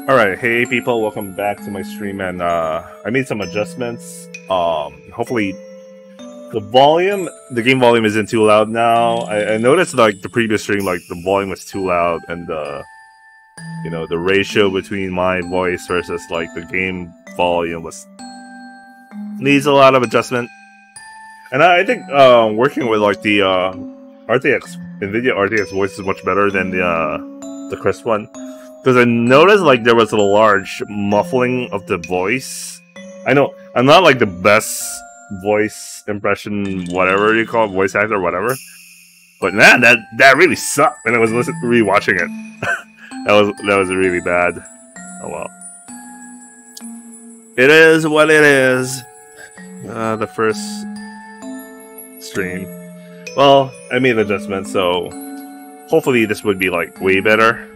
Alright, hey people, welcome back to my stream, and I made some adjustments. Hopefully the game volume isn't too loud now. I noticed like the previous stream, like the volume was too loud, and the ratio between my voice versus like the game volume needs a lot of adjustment. And I think working with like the nvidia RTX voice is much better than the krisp one. Because I noticed like there was a large muffling of the voice. I know I'm not like the best voice impression, whatever you call it, voice actor, or whatever. But man, that really sucked. And I was rewatching it. that was really bad. Oh well. It is what it is. The first stream. Well, I made adjustments, so hopefully this would be like way better.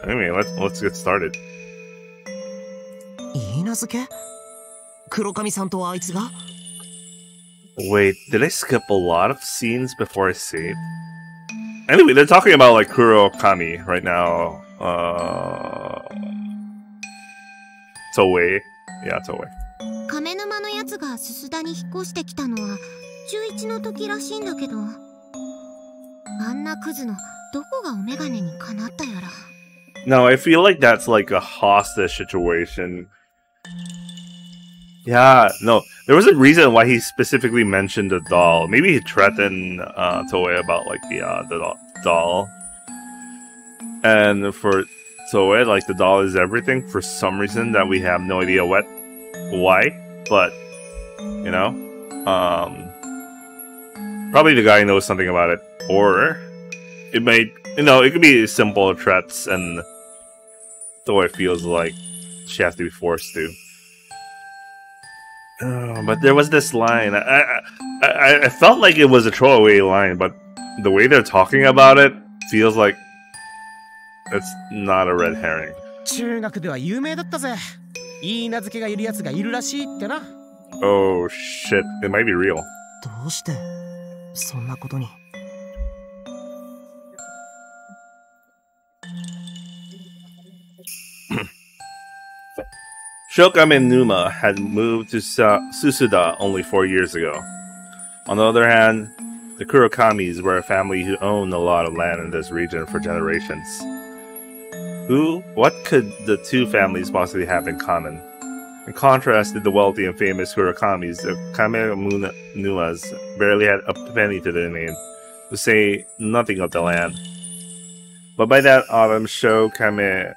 Anyway, let's get started. Wait, did I skip a lot of scenes before I saved? Anyway, they're talking about like Kurokami right now. Toei. Yeah, Toei. 亀沼のやつがすすだに引っ越してきたのは中1の時らしいんだけど、あんなクズのどこがお眼鏡にかなったやら。No, I feel like that's like a hostage situation. Yeah, no, there was a reason why he specifically mentioned the doll. Maybe he threatened Toei about like the doll. And for Toei, like the doll is everything for some reason that we have no idea why. But you know, probably the guy knows something about it, or it might. It could be simple threats, and Toei feels like she has to be forced to. But there was this line. I felt like it was a throwaway line, but the way they're talking about it feels like it's not a red herring. Oh shit, it might be real. Shokame Numa had moved to Susuda only 4 years ago. On the other hand, the Kurokamis were a family who owned a lot of land in this region for generations. What could the two families possibly have in common? In contrast to the wealthy and famous Kurokamis, the Kame Numas barely had a penny to their name, to say nothing of the land. But by that autumn, Shokame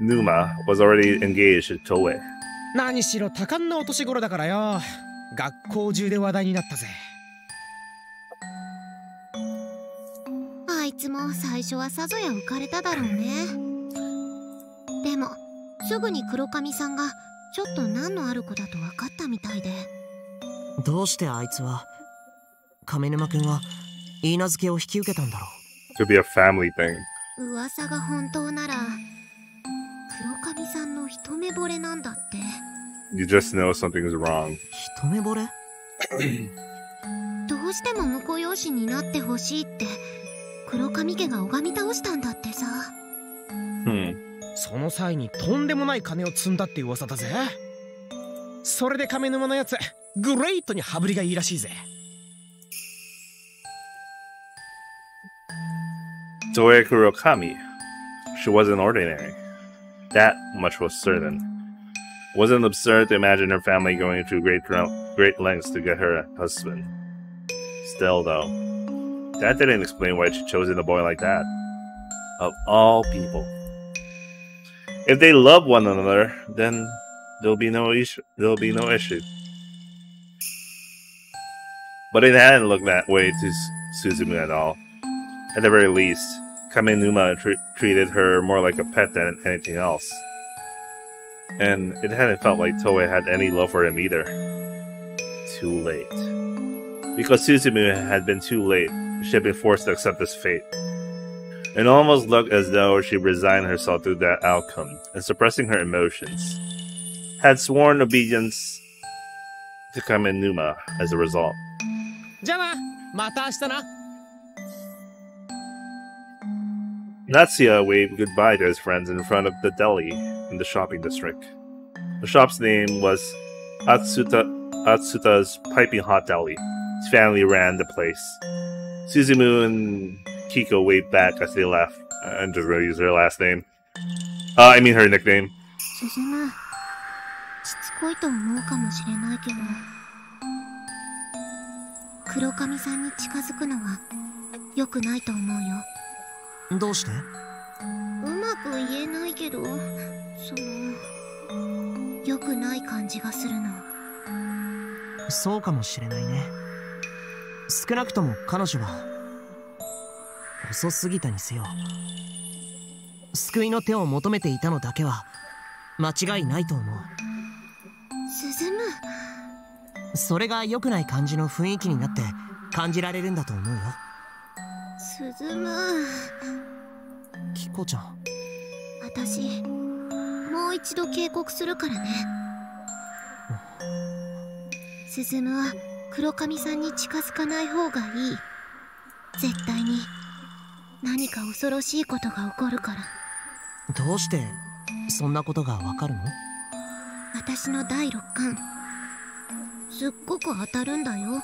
Numa was already engaged to Toei. 何しろ多感なお年頃だからよ。学校中で話題になったぜ。あいつも最初はさぞや浮かれただろうね。でもすぐに黒髪さんがちょっと何のある子だと分かったみたいで。どうしてあいつは亀沼くんは許嫁を引き受けたんだろう。Could be a family thing. 噂が本当なら。黒髪さんの一目惚れなんだって。You just know something is wrong. 一目惚れ？どうしても婿養子になってほしいって黒髪家が拝み倒したんだってさ。その際にとんでもない金を積んだって噂だぜ。それで亀沼のやつグレイトに羽振りがいいらしいぜ。Toei Kurokami. She wasn't ordinary. That much was certain. It wasn't absurd to imagine her family going through great lengths to get her a husband. Still, though, that didn't explain why she chose a boy like that. Of all people. If they love one another, then there'll be no issue. But it hadn't looked that way to Suzumu at all. At the very least, Kamenuma treated her more like a pet than anything else. And it hadn't felt like Toei had any love for him either. Too late. Because Suzumu had been too late, she had been forced to accept this fate. It almost looked as though she resigned herself to that outcome, and suppressing her emotions. Had sworn obedience to Kamenuma as a result. じゃあな、また明日な。Natsuya waved goodbye to his friends in front of the deli in the shopping district. The shop's name was Atsuta's Piping Hot Deli. His family ran the place. Suzumu and Kiko waved back as they left. I'm just going to use her last name. I mean her nickname. 進む。しつこいと思うかもしれないけど、黒髪さんに近づくのは良くないと思うよ。どうして？うまく言えないけど、良くない感じがするの。そうかもしれないね。少なくとも彼女は遅すぎたにせよ、救いの手を求めていたのだけは間違いないと思う。進む。それが良くない感じの雰囲気になって感じられるんだと思うよ。進む。キコちゃん。私、もう一度警告するからね。進むは黒髪さんに近づかない方がいい。絶対に何か恐ろしいことが起こるから。どうしてそんなことがわかるの？私の第六感、すっごく当たるんだよ。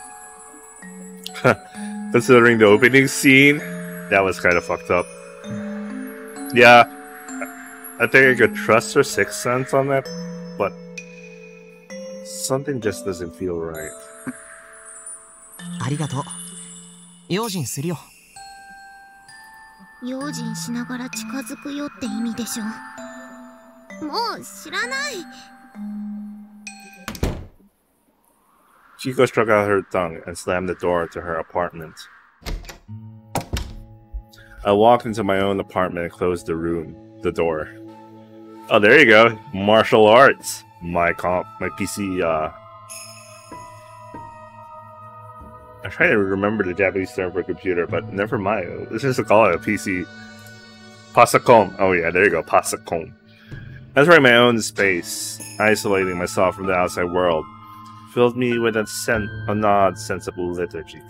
Considering the opening scene, that was kind of fucked up. Yeah, I think I could trust her sixth sense on that, but something just doesn't feel right. ありがとう。用心するよ。用心しながら近づくよって意味でしょ。もう知らない。Chico struck out her tongue and slammed the door to her apartment. I walked into my own apartment and closed the door. Oh, there you go. Martial arts. My PC, I'm trying to remember the Japanese term for computer, but never mind. Let's just call it a PC. Pasacon. Oh yeah, there you go. Pasacon. Entering my own space, isolating myself from the outside world, filled me with an odd sense of lethargy.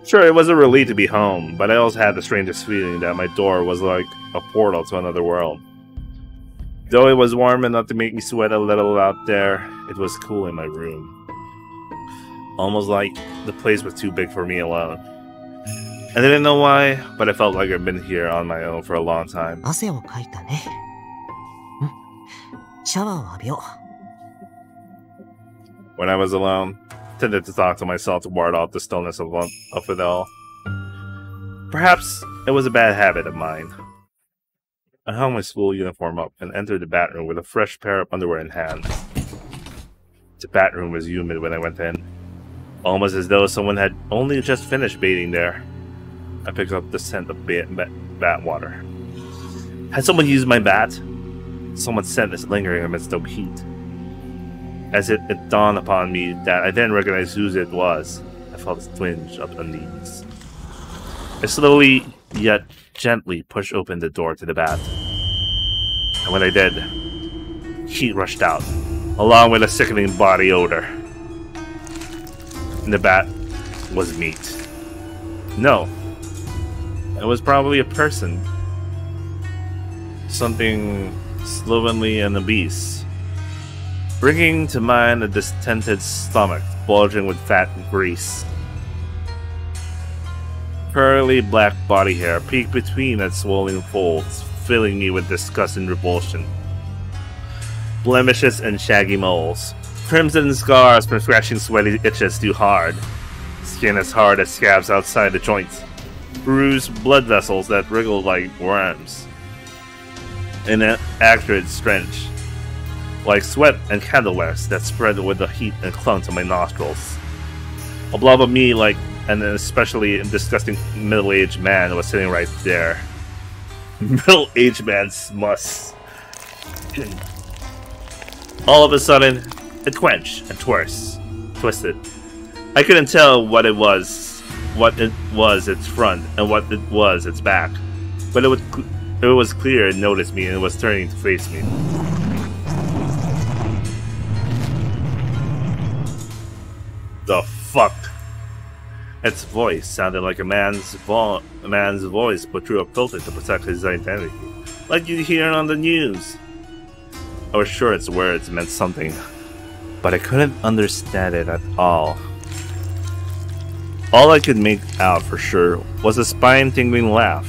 Sure, it was a relief to be home, but I also had the strangest feeling that my door was like a portal to another world. Though it was warm enough to make me sweat a little out there, it was cool in my room. Almost like the place was too big for me alone. I didn't know why, but I felt like I've been here on my own for a long time. 汗をかいたね。シャワーを浴びよう。 When I was alone, I tended to talk to myself to ward off the stillness of it all. Perhaps it was a bad habit of mine. I hung my school uniform up and entered the bathroom with a fresh pair of underwear in hand. The bathroom was humid when I went in, almost as though someone had only just finished bathing there. I picked up the scent of bat water. Had someone used my bat? Someone's scent is lingering amidst the heat. As it dawned upon me that I then recognized whose it was, I felt a twinge of unease. I slowly, yet gently, pushed open the door to the bath. And when I did, heat rushed out, along with a sickening body odor. In the bath was meat. No. It was probably a person. Something slovenly and obese. Bringing to mind a distended stomach bulging with fat and grease. Curly black body hair peeked between its swollen folds, filling me with disgust and repulsion. Blemishes and shaggy moles. Crimson scars from scratching sweaty itches too hard. Skin as hard as scabs outside the joints. Bruised blood vessels that wriggled like worms. An acrid stench, like sweat and candle wax that spread with the heat and clung to my nostrils. A blob of me like an especially disgusting middle-aged man was sitting right there. Middle-aged man's muss. All of a sudden, it quenched and twisted. I couldn't tell what it was its front and what it was its back, but it was clear it noticed me and was turning to face me. The fuck? Its voice sounded like a man's voice put through a filter to protect his identity, like you'd hear on the news. I was sure its words meant something, but I couldn't understand it at all. All I could make out for sure was a spine-tingling laugh.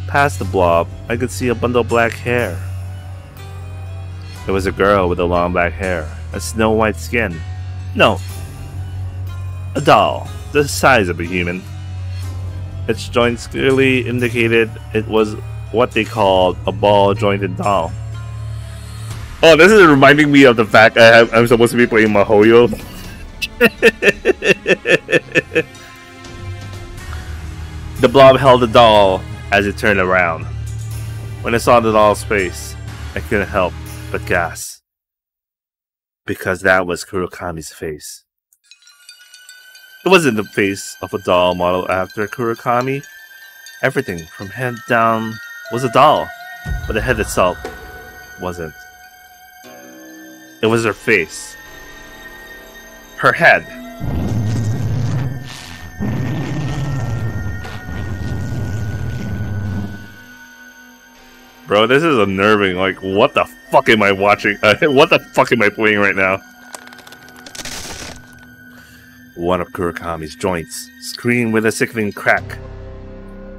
Past the blob, I could see a bundle of black hair. It was a girl with a long black hair, a snow-white skin. No, a doll, the size of a human. Its joints clearly indicated it was what they called a ball-jointed doll. Oh, this is reminding me of the fact I'm supposed to be playing Mahoyo. The blob held the doll as it turned around. When I saw the doll's face, I couldn't help but gasp. Because that was Kurokami's face. It wasn't the face of a doll modeled after Kurokami. Everything from head down was a doll, but the head itself wasn't. It was her face. Her head. Bro, this is unnerving. Like, what the fuck am I watching? What the fuck am I playing right now? One of Kurokami's joints screamed with a sickening crack.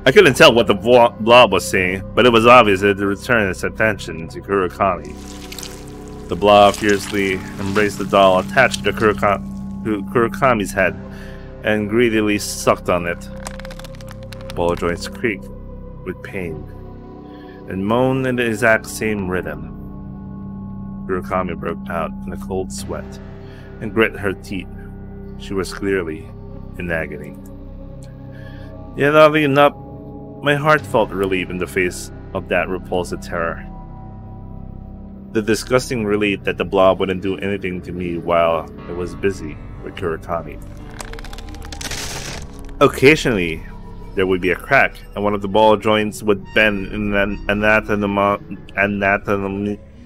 I couldn't tell what the blob was saying, but it was obvious that it returned its attention to Kurokami. The blob fiercely embraced the doll attached to Kurokami's head and greedily sucked on it. Ball joints creaked with pain and moaned in the exact same rhythm. Kurokami broke out in a cold sweat and grit her teeth. She was clearly in agony. Yet oddly enough, my heart felt relief in the face of that repulsive terror. The disgusting relief that the blob wouldn't do anything to me while I was busy with Kurokami. Occasionally, there would be a crack, and one of the ball joints would bend in an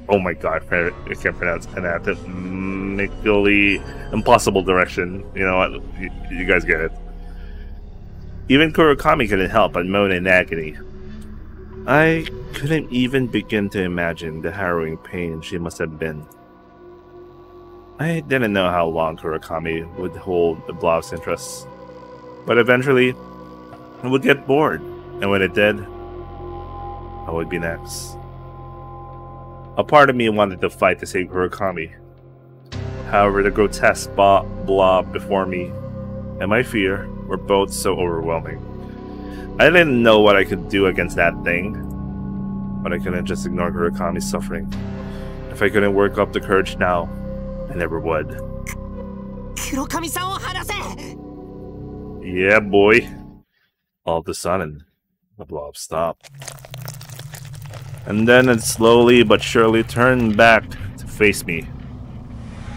oh my god, I can't pronounce anatomically impossible direction. You know what? You guys get it. Even Kurokami couldn't help but moan in agony. I couldn't even begin to imagine the harrowing pain she must have been. I didn't know how long Kurokami would hold the blob's interests, but eventually it would get bored, and when it did, I would be next. A part of me wanted to fight to save Kurokami. However, the grotesque blob before me and my fear were both so overwhelming. I didn't know what I could do against that thing, but I couldn't just ignore Kurokami's suffering. If I couldn't work up the courage now, I never would. Yeah, boy. All of a sudden, the blob stopped. And then it slowly but surely turned back to face me.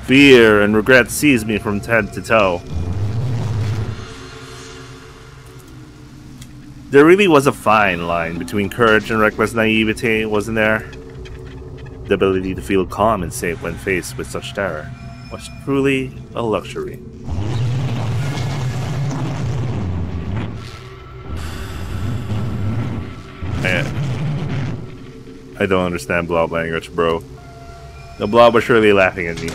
Fear and regret seized me from head to toe. There really was a fine line between courage and reckless naivete, wasn't there? The ability to feel calm and safe when faced with such terror was truly a luxury. I don't understand blob language, bro. The blob was surely laughing at me.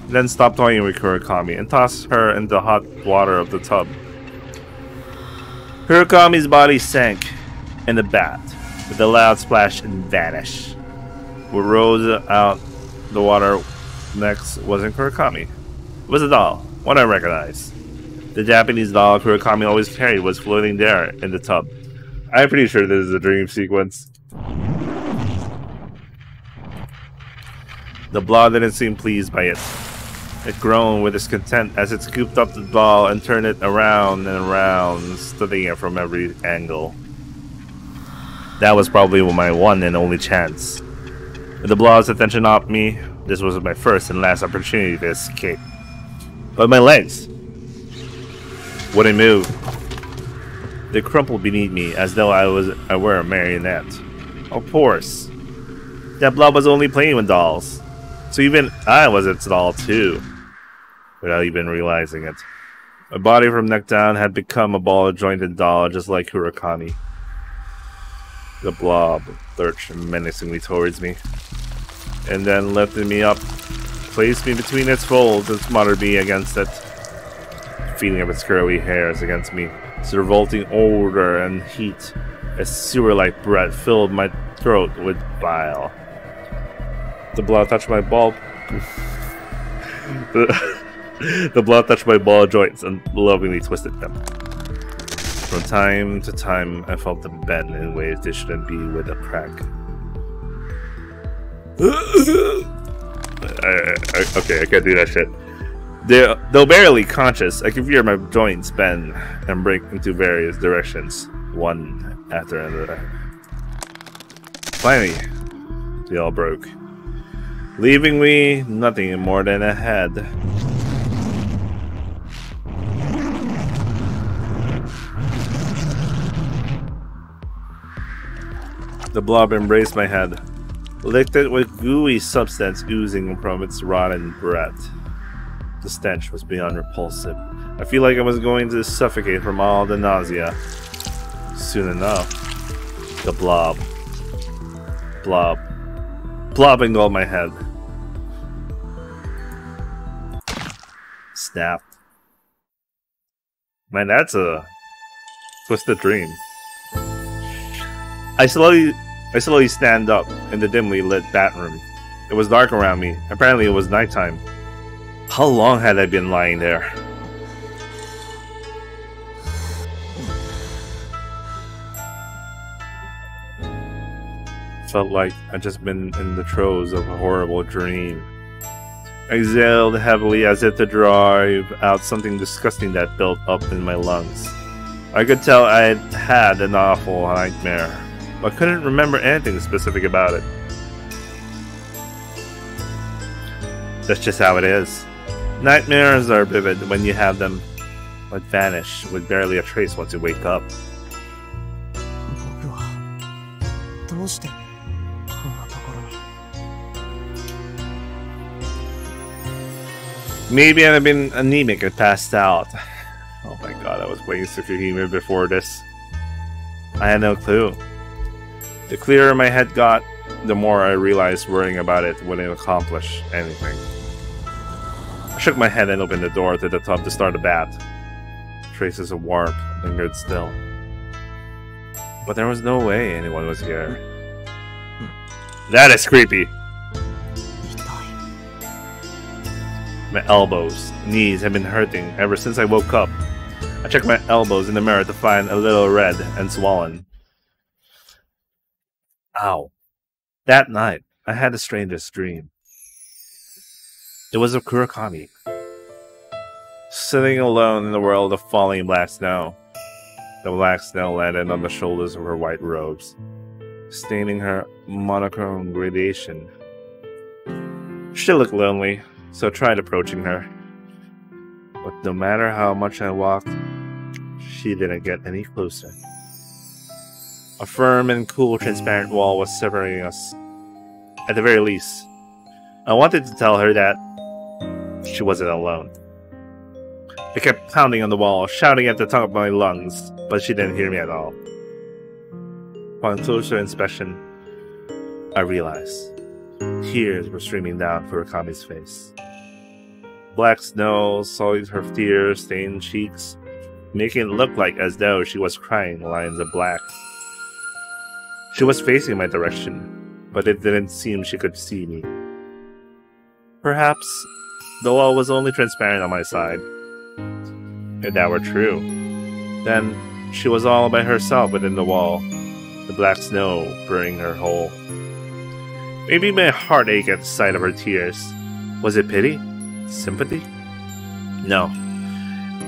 Then stopped toying with Kurokami and tossed her into the hot water of the tub. Kurokami's body sank in the bath with a loud splash and vanished. What rose out the water next wasn't Kurokami. It was a doll, one I recognized. The Japanese doll Kurokami always carried was floating there in the tub. I'm pretty sure this is a dream sequence. The blob didn't seem pleased by it. It groaned with discontent as it scooped up the doll and turned it around and around, studying it from every angle. That was probably my one and only chance. With the blob's attention off me, this was my first and last opportunity to escape. But my legs wouldn't move. They crumpled beneath me as though I were a marionette. Of course. That blob was only playing with dolls. So even I was its doll too, without even realizing it. My body from neck down had become a ball of jointed doll, just like Hurakami. The blob lurched menacingly towards me, and then lifted me up, placed me between its folds, and smothered me against it. The feeling of its curly hairs against me, its revolting odor and heat, a sewer-like breath filled my throat with bile. The blood touched my ball. The blood touched my ball joints and lovingly twisted them. From time to time, I felt them bend in ways they shouldn't be with a crack. Okay, I can't do that shit. Though barely conscious, I could feel my joints bend and break into various directions, one after another. Finally, they all broke, leaving me nothing more than a head. The blob embraced my head, licked it with gooey substance oozing from its rotten breath. The stench was beyond repulsive. I feel like I was going to suffocate from all the nausea. Soon enough, the blob engulfed my head. Snapped. Man, that's a twisted dream. I slowly stand up in the dimly lit bathroom. It was dark around me. Apparently it was nighttime. How long had I been lying there? Felt like I'd just been in the throes of a horrible dream. I exhaled heavily as if to drive out something disgusting that built up in my lungs. I could tell I had had an awful nightmare, but couldn't remember anything specific about it. That's just how it is. Nightmares are vivid when you have them, but vanish with barely a trace once you wake up. Maybe I've been anemic and passed out. Oh my god, I was playing Iwaihime before this. I had no clue. The clearer my head got, the more I realized worrying about it wouldn't accomplish anything. I shook my head and opened the door to the tub to start a bath. Traces of warmth lingered still. But there was no way anyone was here. That is creepy! My elbows, knees have been hurting ever since I woke up. I checked my elbows in the mirror to find a little red and swollen. Ow. That night, I had the strangest dream. It was of Kurakami, sitting alone in the world of falling black snow. The black snow landed on the shoulders of her white robes, staining her monochrome gradation. She looked lonely, so I tried approaching her. But no matter how much I walked, she didn't get any closer. A firm and cool, transparent wall was separating us. At the very least, I wanted to tell her that she wasn't alone. I kept pounding on the wall, shouting at the top of my lungs, but she didn't hear me at all. Upon closer inspection, I realized tears were streaming down Furakami's face. Black snow sullied her tear-stained cheeks, making it look like as though she was crying lines of black. She was facing my direction, but it didn't seem she could see me. Perhaps the wall was only transparent on my side. If that were true, then she was all by herself within the wall, the black snow burning her whole. Maybe my heart ached at the sight of her tears. Was it pity? Sympathy? No.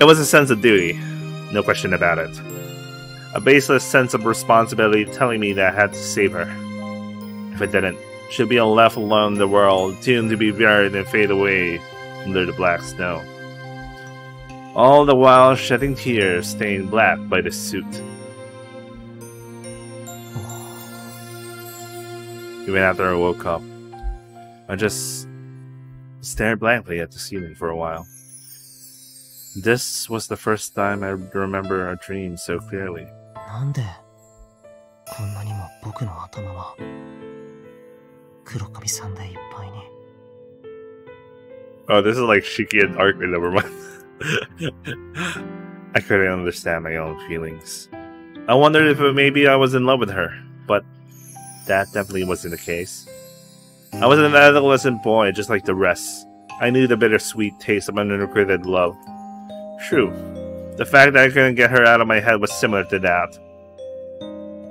It was a sense of duty, no question about it. A baseless sense of responsibility telling me that I had to save her. If I didn't, she'd be left alone in the world, doomed to be buried and fade away under the black snow. All the while shedding tears stained black by the suit. Even after I woke up, I just stared blankly at the ceiling for a while. This was the first time I remember a dream so clearly. なんでこんなにも僕の頭は黒髪さんでいっぱいに。 Oh, this is like Shiki and Arc. Never mind. I couldn't understand my own feelings. I wondered if maybe I was in love with her, but that definitely wasn't the case. I was an adolescent boy just like the rest. I knew the bittersweet taste of unrequited love. True, the fact that I couldn't get her out of my head was similar to that.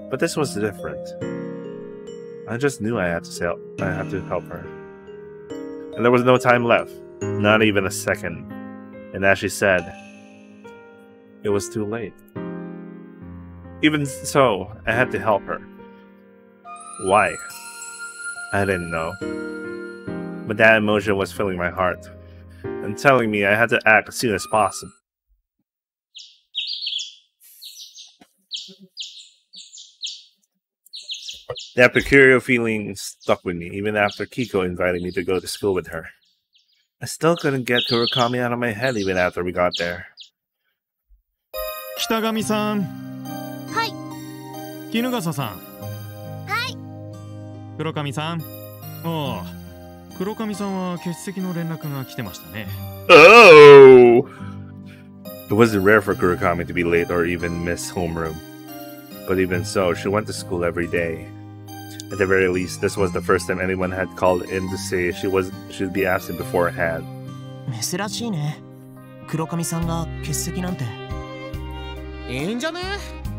But this was different. I just knew I had to help her. And there was no time left, not even a second. And as she said, it was too late. Even so, I had to help her. Why? I didn't know. But that emotion was filling my heart, and telling me I had to act as soon as possible. That peculiar feeling stuck with me, even after Kiko invited me to go to school with her. I still couldn't get Kurakami out of my head even after we got there. 北上さん。はい。衣笠さん。はい。黒上さん。おお、黒上さんは欠席の連絡が来てましたね。Oh! It wasn't rare for Kurakami to be late or even miss homeroom. But even so, she went to school every day. At the very least, this was the first time anyone had called in to say she'd be absent beforehand. 珍しいね。黒髪さんが欠席なんて。いいんじゃね？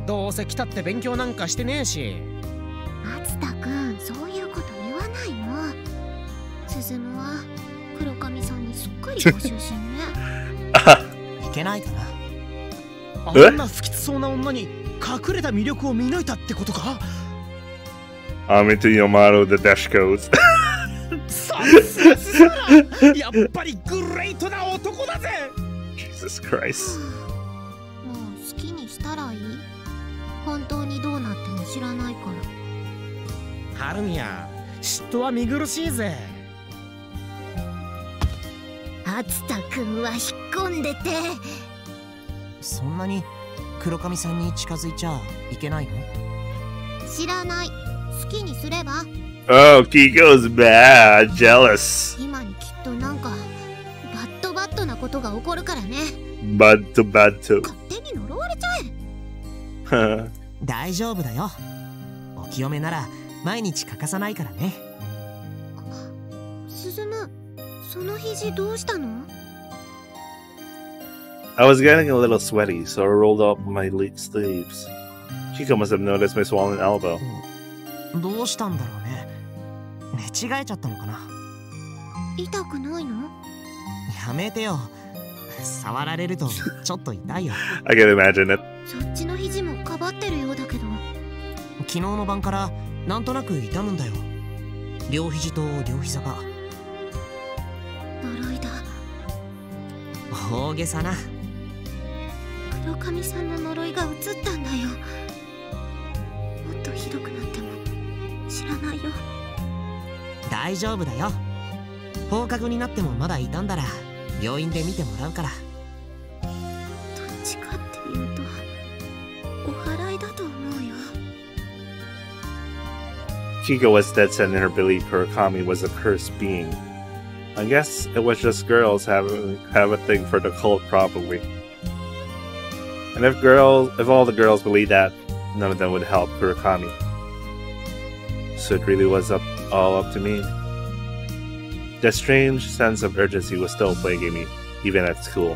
どうせ来たって勉強なんかしてねえし。松田くん、そういうこと言わないの。鈴むは黒髪さんにすっかりご就寝ね。いけないかな。あんな不吉そうな女に隠れた魅力を見抜いたってことかI'm into Yamato the dash codes. さすがやっぱりグレートな男だぜ Jesus Christ. もう好きにしたらいい。本当にどうなっても知らないから。ハルミヤ、嫉妬は見苦しいぜ。松田くんは引っ込んでて。そんなに黒髪さんに近づいちゃいけないの？知らない。好きにすれば。Oh, Kiko's bad. Jealous. 今にきっとなんかバッドなことが起こるからね。バッド。勝手に呪われちゃえ。大丈夫だよ。お清めなら毎日欠かさないからね。鈴む、その肘どうしたの？ I was getting a little sweaty, so I rolled up my sleeves. Kiko must have noticed my swollen elbow. どうしたんだろうね。寝違えちゃったのかな。痛くないの？やめてよ。触られるとちょっと痛いよ。I can imagine it. そっちの肘もかばってるようだけど。昨日の晩からなんとなく痛むんだよ。両肘と両膝が。呪いだ。大げさな。黒髪さんの呪いが移ったんだよ。もっとひどくなっても知らないよ。大丈夫だよ。放課後になってもまだ痛んだら病院で見てもらうから。どっちかっていうとお祓いだと思うよ。Kiko was dead set in her belief Kurakami was a cursed being. I guess it was just girls have a thing for the cult, probably. And if all the girls believed that, none of them would help Kurakami. So it really was all up to me. That strange sense of urgency was still plaguing me, even at school.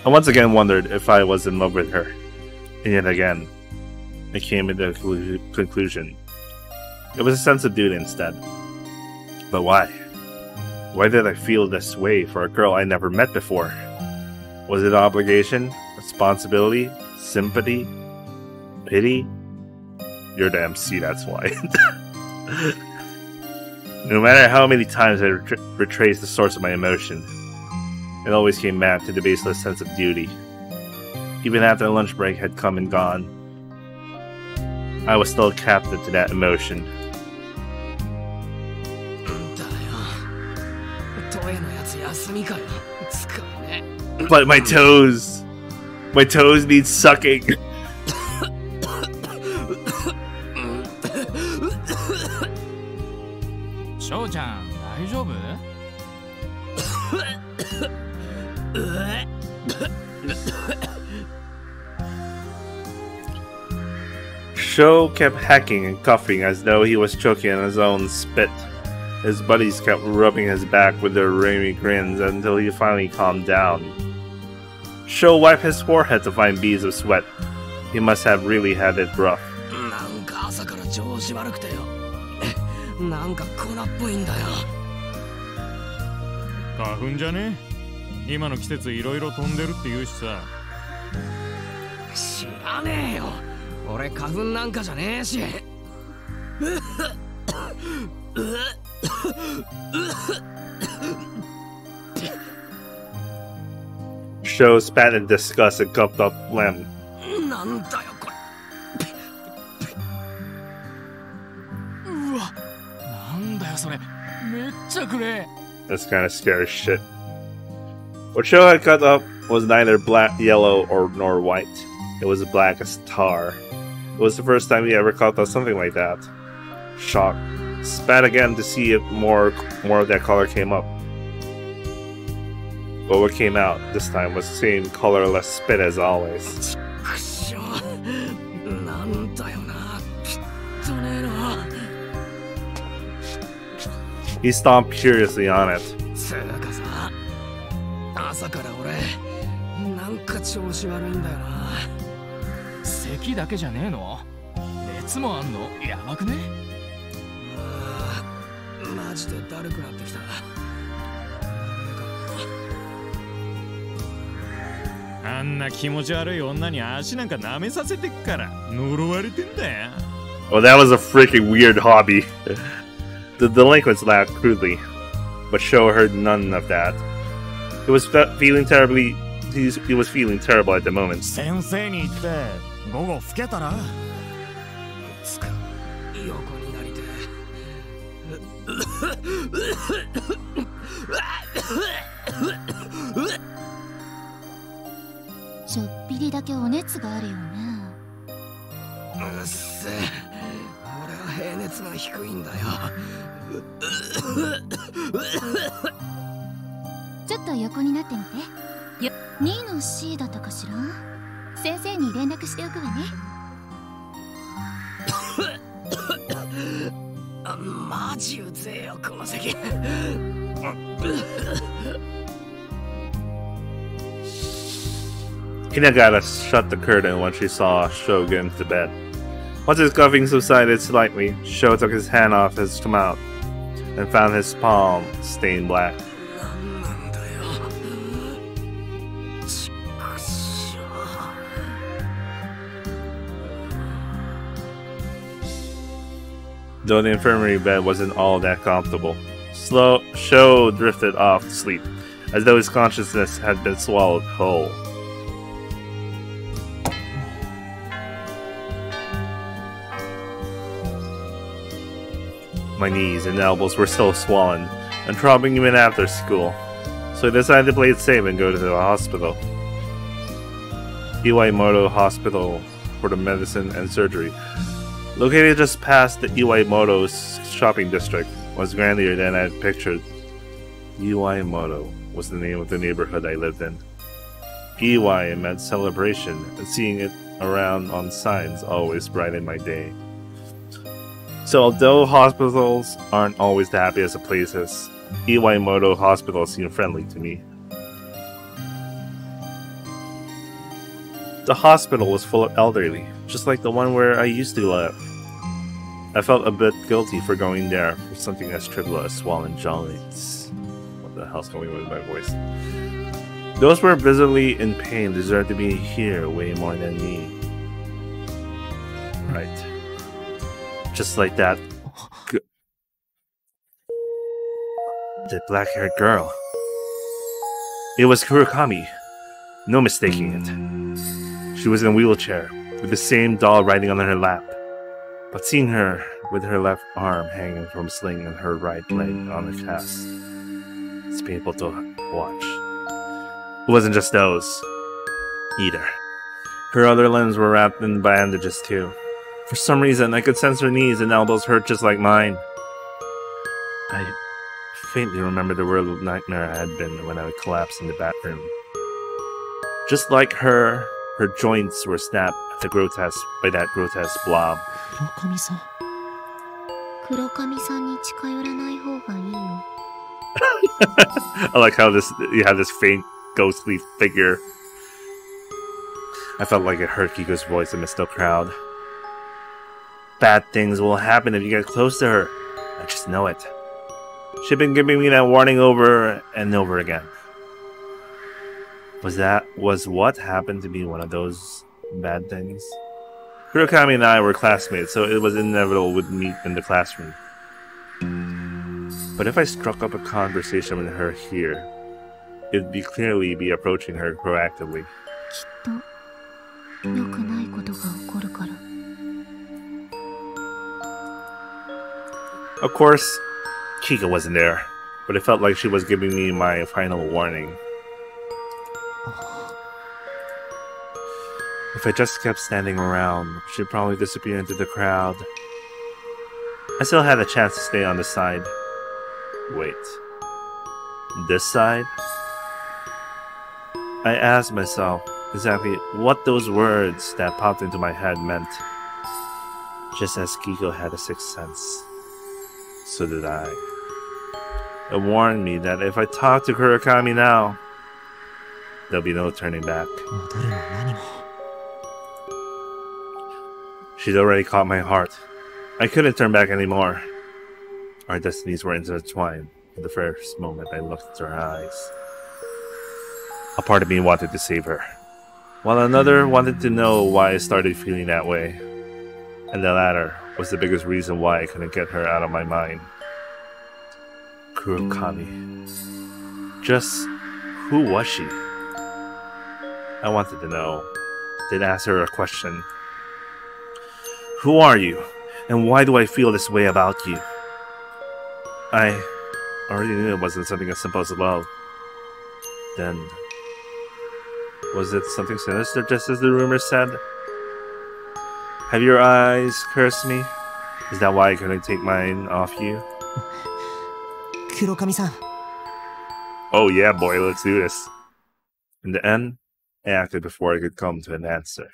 I once again wondered if I was in love with her. And yet again, I came to the conclusion. It was a sense of duty instead. But why? Why did I feel this way for a girl I never met before? Was it obligation, responsibility, sympathy, pity? You're the MC, that's why. No matter how many times I retraced the source of my emotion, it always came back to the baseless sense of duty. Even after the lunch break had come and gone, I was still captive to that emotion. トエのやつ休みかよ。つかね。But my toes need sucking. Shou-chan, 大丈夫? Sho kept hacking and coughing as though he was choking on his own spit. His buddies kept rubbing his back with their ramy grins until he finally calmed down. Sho wiped his forehead to find beads of sweat. He must have really had it rough. なんか朝から調子悪くてよ。なんか粉っぽいんだよ。花粉じゃね？今の季節いろいろ飛んでるって言うしさ。知らねえよ。俺花粉なんかじゃねえし。Sho spat in disgust and cupped up phlegm. なんだよこれ。うわ、なんだよそれ。めっちゃくれ。That's kind of scary shit. What Sho had cut up was neither black, yellow, nor white. It was black as tar. It was the first time he ever cut up something like that. Shocked, spat again to see if more of that color came up. But what came out this time was the same colorless spit as always. He stomped furiously on it. 朝から俺なんか調子悪いんだよな。咳だけじゃねえの？熱もあんの？やばくね？マジでだるくなってきた。あんな気持ち悪い女に足なんか舐めさせてっから呪われてんだよ。 Well, that was a freaking weird hobby. The delinquents laughed crudely, but Sho heard none of that. He was feeling terribly. He was feeling terrible at the moment. 先生に言って午後老けたら。横になりて。ちょっぴりだけお熱があるよね。うっせえ。俺は平熱が低いんだよ。ちょっと横になってみて。2の C だったかしら。先生に連絡しておくわね。マジうぜえよこの席。Hinagata shut the curtain when she saw Sho get into bed. Once his coughing subsided slightly, Sho took his hand off his mouth and found his palm stained black. Though the infirmary bed wasn't all that comfortable, Sho drifted off to sleep, as though his consciousness had been swallowed whole. My knees and elbows were still swollen and throbbing even after school, so I decided to play it safe and go to the hospital. Iwaihime Hospital for the Medicine and Surgery, located just past the Iwaihimoto's shopping district, was grander than I had pictured. Iwaihime was the name of the neighborhood I lived in. Iwai meant celebration, and seeing it around on signs always brightened my day. So although hospitals aren't always the happiest of places, Iwaihime Hospital seemed friendly to me. The hospital was full of elderly, just like the one where I used to live. I felt a bit guilty for going there for something as trivial as swollen joints. What the hell's going on with my voice? Those who were visibly in pain deserve to be here way more than me. Right. Just like that. The black-haired girl. It was Kurakami. No mistaking it. She was in a wheelchair, with the same doll riding on her lap. But seeing her with her left arm hanging from a sling and her right leg on a cast, it's painful to watch. It wasn't just those, either. Her other limbs were wrapped in bandages too. For some reason, I could sense her knees and elbows hurt just like mine. I faintly remember the world nightmare I had been when I would collapse in the bathroom. Just like her joints were snapped by that grotesque blob. 黒髪さんに近寄らない方がいいよ。 I like how you have this faint, ghostly figure. I felt like I heard Kiko's voice amidst the crowd. Bad things will happen if you get close to her. I just know it. She'd been giving me that warning over and over again. Was what happened to be one of those bad things? Kurokami and I were classmates, so it was inevitable we'd meet in the classroom. But if I struck up a conversation with her here, it'd clearly be approaching her proactively. きっと良くないことが起こるから。 Of course, Kiko wasn't there, but it felt like she was giving me my final warning. If I just kept standing around, she'd probably disappear into the crowd. I still had a chance to stay on the side. Wait. This side? I asked myself exactly what those words that popped into my head meant. Just as Kiko had a sixth sense, so did I. It warned me that if I talked to Kurokami now, there'll be no turning back. She'd already caught my heart. I couldn't turn back anymore. Our destinies were intertwined from the first moment I looked into her eyes. A part of me wanted to save her, while another wanted to know why I started feeling that way. And the latter was the biggest reason why I couldn't get her out of my mind. Kurokami. Just who was she? I wanted to know. Then ask her a question. Who are you? And why do I feel this way about you? I already knew it wasn't something as simple as love. Then, was it something sinister, just as the rumors said? Have your eyes cursed me? Is that why I couldn't take mine off you? Kurokami-san. Oh yeah, boy, let's do this. In the end, I acted before I could come to an answer.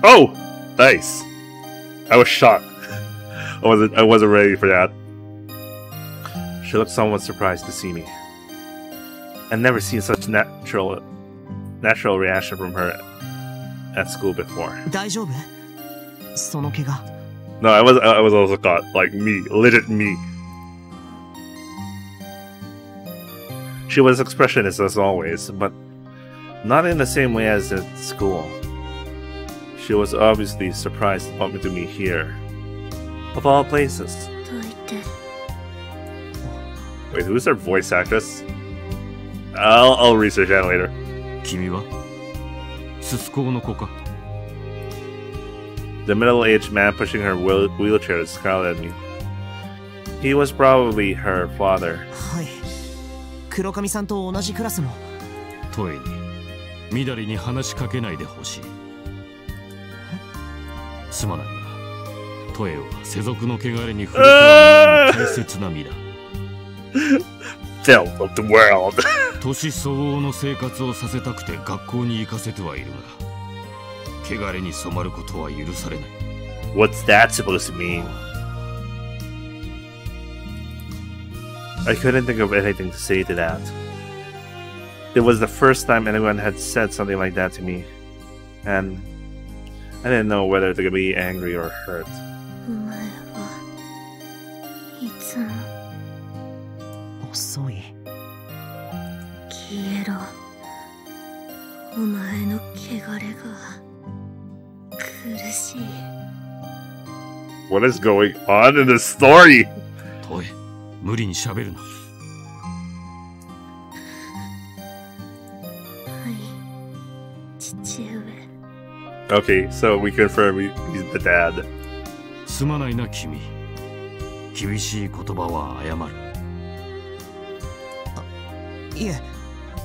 Oh! Nice! I was shocked. I wasn't ready for that. She looked somewhat surprised to see me. I'd never seen such natural reaction from her at school before. 大丈夫？その怪我。 No, I was also caught. Like me. Legit me. She was expressionist as always, but not in the same way as at school. She was obviously surprised to bump into me here. Of all places. どう言って。 Wait, who's her voice actress? I'll research that later. 君はススコの子か The middle-aged man pushing her wheelchair scowled at me. He was probably her father. はい。黒髪さんと同じクラスの。トエに緑に話しかけないでほしい。すまないが、トエは世俗の汚れに触れてはならない大切な身だ。Filth of the world. 年相応の生活をさせたくて学校に行かせてはいるが、汚れに染まることは許されない。What's that supposed to mean? I couldn't think of anything to say to that. It was the first time anyone had said something like that to me, and I didn't know whether to be angry or hurt. お前はいつも遅い。消えろ。お前の汚れが苦しい。 What is going on in this story? トエ、無理に喋るな。はい、父上。 Okay, so we confirm he's the dad. すまないな君。厳しい言葉は謝る。いえ、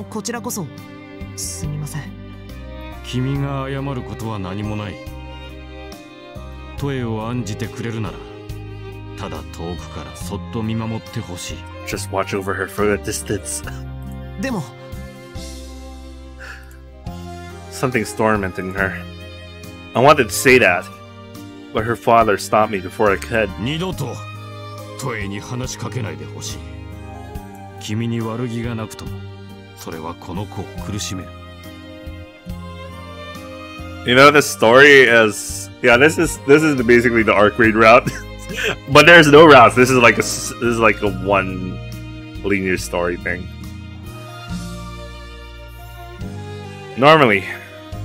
こちらこそすみません。君が謝ることは何もない。トエを案じてくれるなら、ただ遠くからそっと見守ってほしい。 Just watch over her from a distance. でも Something's tormenting her. I wanted to say that, but her father stopped me before I could. 二度とトエに話しかけないでほしい。君に悪気がなくとも、それはこの子を苦しめる。You know, the story is this is basically the arc raid route, but there's no routes. This is like a one linear story thing. Normally,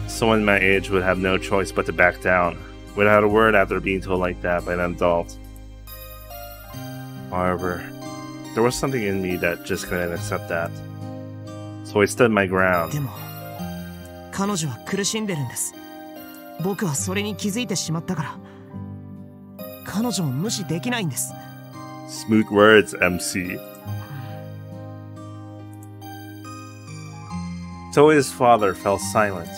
someone my age would have no choice but to back down without a word after being told like that by an adult. However, there was something in me that just couldn't accept that. So I stood my ground. でも彼女は苦しんでるんです。僕はそれに気づいてしまったから、彼女を無視できないんです。 Smooth words, MC. Toei's father fell silent.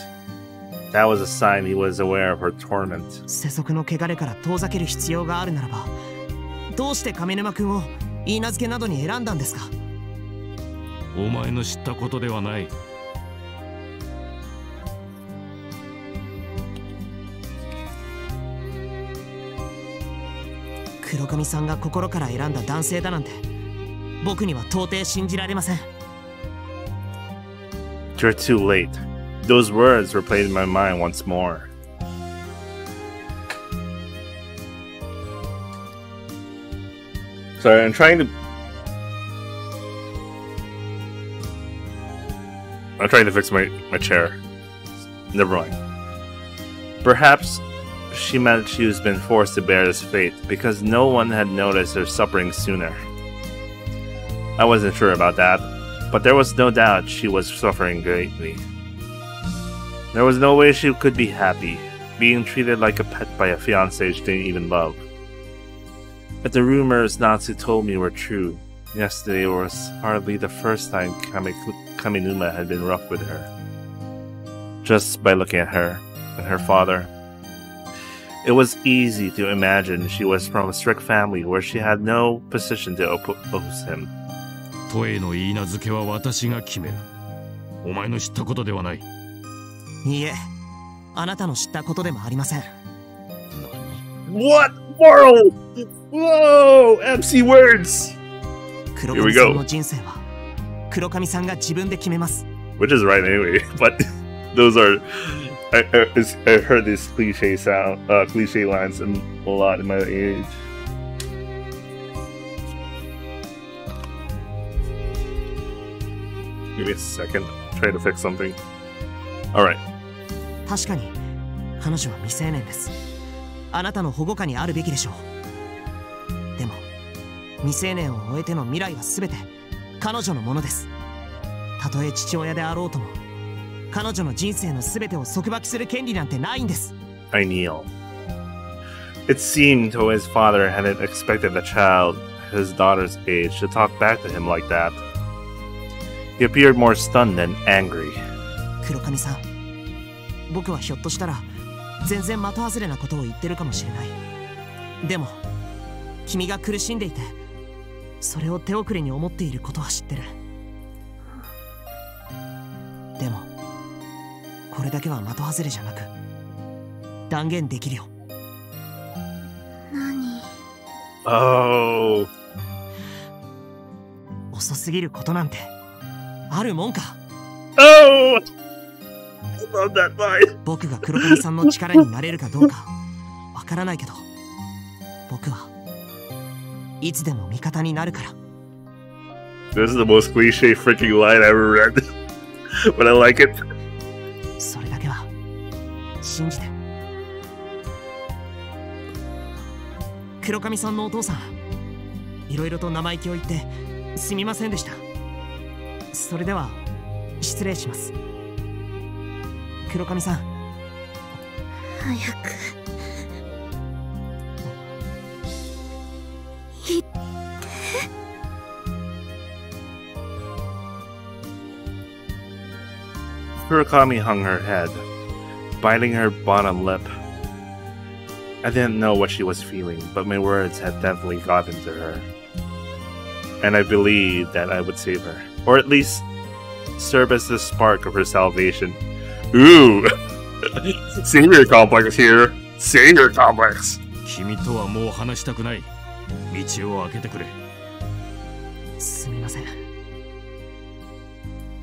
That was a sign he was aware of her torment. 世俗の汚れから遠ざける必要があるならば、どうして亀沼君を許嫁などに選んだんですか？お前の知ったことではない。黒髪さんが心から選んだ男性だなんて、僕には到底信じられません。You're too late. Those words were played in my mind once more. Sorry, I'm trying to fix my chair. Never mind. Perhaps she meant she was been forced to bear this fate because no one had noticed her suffering sooner. I wasn't sure about that, but there was no doubt she was suffering greatly. There was no way she could be happy, being treated like a pet by a fiancé she didn't even love. If the rumors Natsu told me were true, yesterday was hardly the first time Kaminuma had been rough with her. Just by looking at her and her father, it was easy to imagine she was from a strict family where she had no position to oppose him. トエの言い名付けは私が決める。お前の知ったことではない。いいえ、あなたの知ったことでもありません。What world? Whoa! MC words! 黒髪さんの人生は黒髪さんが自分で決めます。Which is right anyway, but those are... I heard these cliche lines a lot in my age. Give me a second. I'm trying to fix something. Alright. 確かに彼女は未成年です。あなたの保護下にあるべきでしょう。でも未成年を終えての未来は全て彼女のものです。たとえ父親であろうとも彼女の人生の全てを束縛する権利なんてないんです。I kneel. It seemed Toei's father hadn't expected a child his daughter's age to talk back to him like that. He appeared more stunned than angry. 黒髪さん、僕はひょっとしたら全然的外れなことを言ってるかもしれない。でも君が苦しんでいてそれを手遅れに思っていることは知ってる。でもこれだけは的外れじゃなく断言できるよ。何？ Oh. 遅すぎることなんてあるもんか。Oh! I love that line. 僕が黒髪さんの力になれるかどうかわからないけど、僕はいつでも味方になるから。 This is the most cliche freaking line I ever read. But I like it. それだけは信じて。黒髪さんのお父さん、いろいろと生意気を言ってすみませんでした。それでは失礼します。黒髪さん、早く言って。Murakami hung her head, biting her bottom lip. I didn't know what she was feeling, but my words had definitely gotten to her. And I believed that I would save her, or at least serve as the spark of her salvation. Ooh! Savior complex here! Savior complex! 君とはもう話したくない。道を開けてくれ。すみません。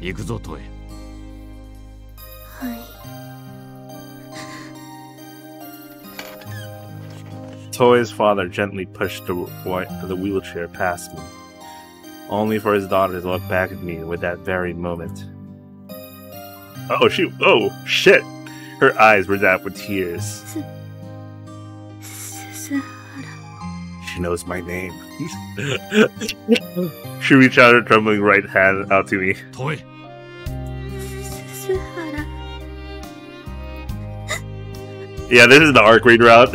行くぞ、トエ。はい。Toei's father gently pushed the wheelchair past me, only for his daughter to look back at me with that very moment. Oh shoot! Oh shit! Her eyes were dapped with tears. She knows my name. She reached out her trembling right hand out to me. Toei! Yeah, this is the arc read route.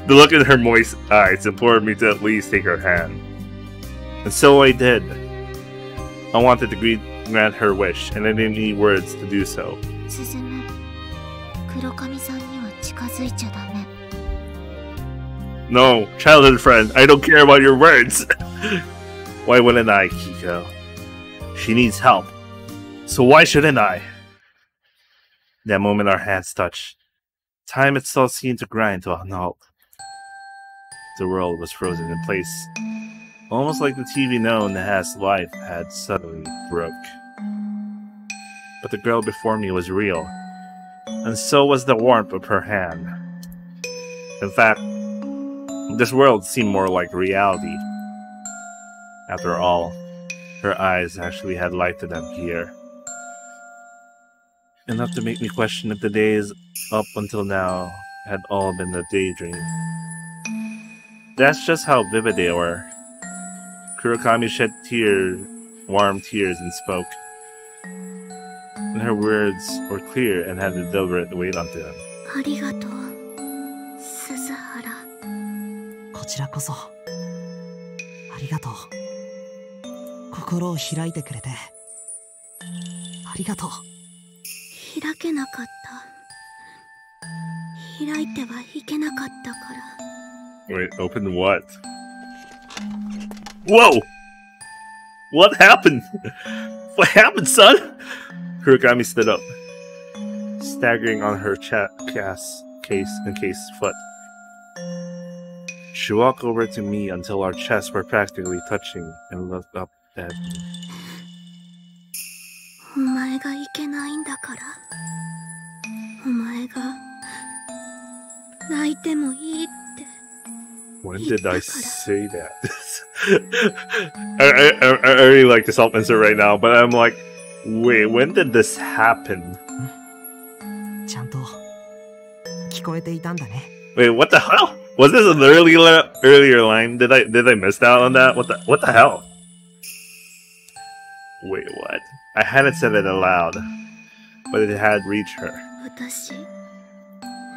The look in her moist eyes implored me to at least take her hand. And so I did. I wanted to grant her wish, and I didn't need words to do so. No, childhood friend, I don't care about your words. Why wouldn't I, Kiko? She needs help. So why shouldn't I? That moment our hands touched, time itself seemed to grind to a halt. The world was frozen in place, almost like the TV known as life had suddenly broke. But the girl before me was real, and so was the warmth of her hand. In fact, this world seemed more like reality. After all, her eyes actually had light to them here. Enough to make me question if the days up until now had all been a daydream. That's just how vivid they were. Kurokami shed tears, warm tears, and spoke. And her words were clear and had a deliberate weight onto them. こちらこそありがとう。心を開いてくれてありがとう。開けなかった。開いてはいけなかったから。 Wait, open what? Whoa! What happened? What happened, son? Kurokami stood up, staggering on her encased foot. She walked over to me until our chests were practically touching and looked up at me. お前がいけないんだから。お前が泣いてもいいって。 When did I say that? I really like the self-insert right now, but I'm like, wait, when did this happen? ちゃんと聞こえていたんだね。 Wait, what the hell? Was this an earlier line? Did I miss out on that? What the hell? Wait, what? I hadn't said it aloud, but it had reached her. 私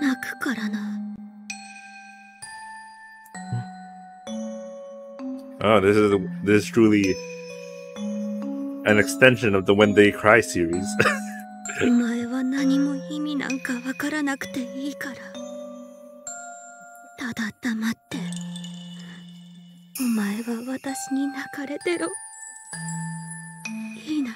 泣くからな。 Oh, this is truly an extension of the When They Cry series. お前は何も意味なんかわからなくていいから。ただ黙って。お前は私に泣かれてろ。いいな。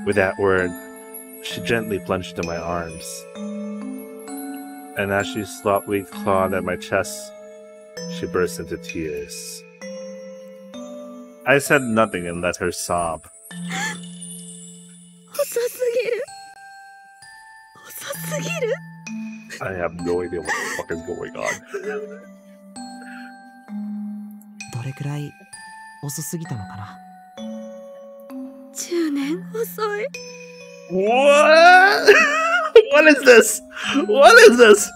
With that word, she gently plunged into my arms. And as she softly clawed at my chest, she burst into tears. I said nothing and let her sob. 遅すぎる。遅すぎる。 I have no idea what the fuck is going on. どれくらい遅すぎたのかな。 10年遅い。 What? What is this? What is this?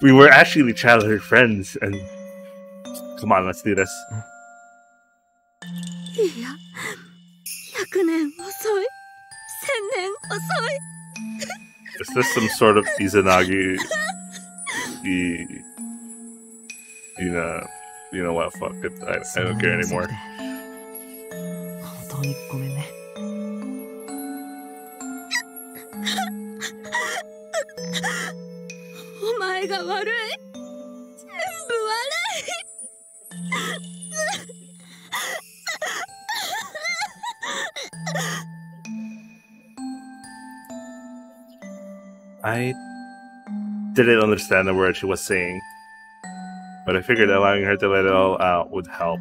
We were actually childhood friends, and come on, let's do this. いや、100年遅い。1000年遅い。 Is this some sort of Izanagi You know what? Fuck it. I don't care anymore. 本当にごめんね。お前が悪い。全部悪い。I didn't understand the word she was saying, but I figured allowing her to let it all out would help.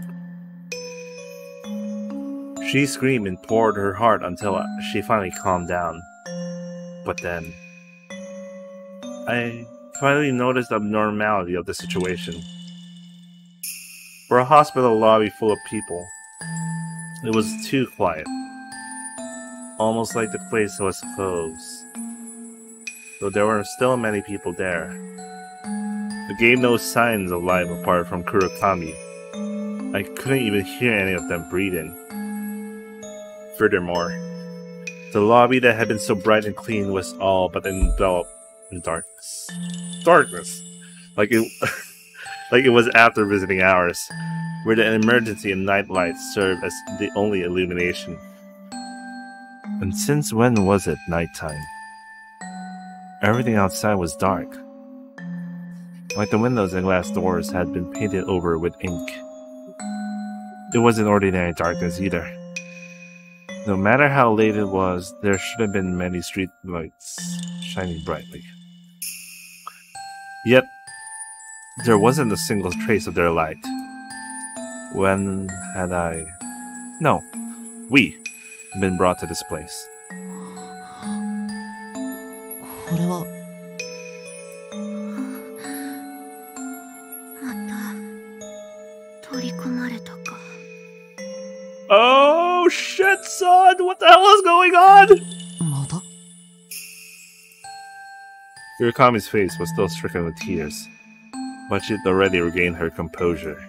She screamed and poured her heart until she finally calmed down. But then, I finally noticed the abnormality of the situation. For a hospital lobby full of people, it was too quiet. Almost like the place was closed. Though there were still many people there. It gave no signs of life apart from Kurakami. I couldn't even hear any of them breathing. Furthermore, the lobby that had been so bright and clean was all but enveloped in darkness. Darkness! Like it was after visiting hours, where the emergency and night lights served as the only illumination. And since when was it nighttime? Everything outside was dark. Like the windows and glass doors had been painted over with ink. It wasn't ordinary darkness either. No matter how late it was, there should have been many street lights shining brightly. Yet, there wasn't a single trace of their light. When had we been brought to this place? これはまた取り込まれたか。 Oh shit, son! What the hell is going on? また Yurakami's face was still stricken with tears, but she'd already regained her composure.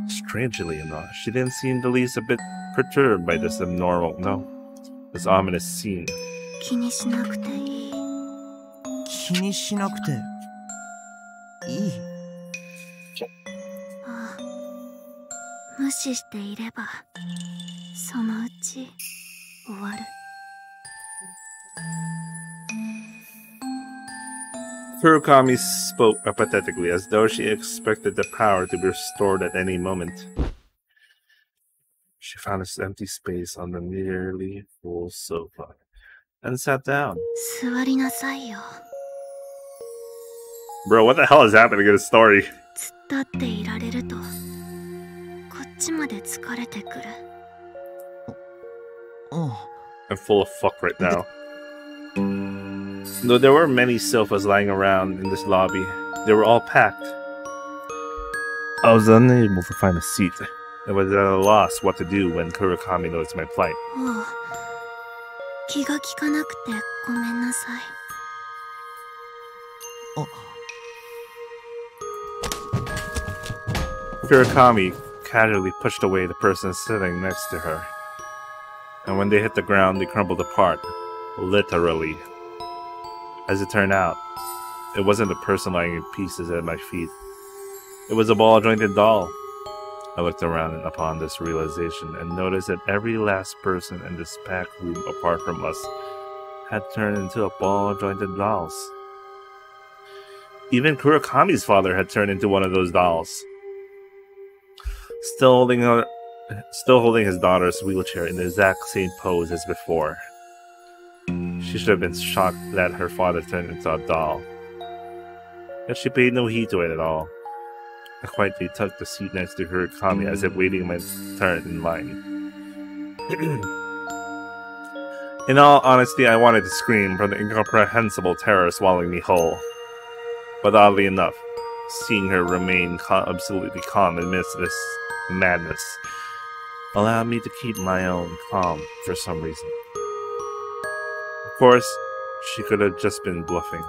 Strangely enough, she didn't seem the least a bit perturbed by this this ominous scene. 気にしなくていい。気にしなくていい。ああ、無視していればそのうち終わる。Kurokami spoke apathetically, as though she expected the power to be restored at any moment. She found this empty space on the nearly full sofa and sat down. 座りなさいよ。 Bro, what the hell is happening in this story? 突っ立っていられるとこっちまで疲れてくる。I'm full of fuck right now. Though there were many sofas lying around in this lobby, they were all packed. I was unable to find a seat and was at a loss what to do when Kurokami noticed my plight. おう、気が利かなくてごめんなさい。 Kurokami casually pushed away the person sitting next to her, and when they hit the ground, they crumbled apart, literally. As it turned out, it wasn't a person lying in pieces at my feet. It was a ball-jointed doll. I looked around upon this realization and noticed that every last person in this packed room apart from us had turned into a ball-jointed dolls. Even Kurokami's father had turned into one of those dolls. Still holding his daughter's wheelchair in the exact same pose as before. She should have been shocked that her father turned into a doll. Yet she paid no heed to it at all. I quietly tucked the seat next to Kurokami as if waiting my turn in line. In all honesty, I wanted to scream from the incomprehensible terror swallowing me whole. But oddly enough, seeing her remain absolutely calm amidst this madness allowed me to keep my own calm for some reason. Of course, she could have just been bluffing.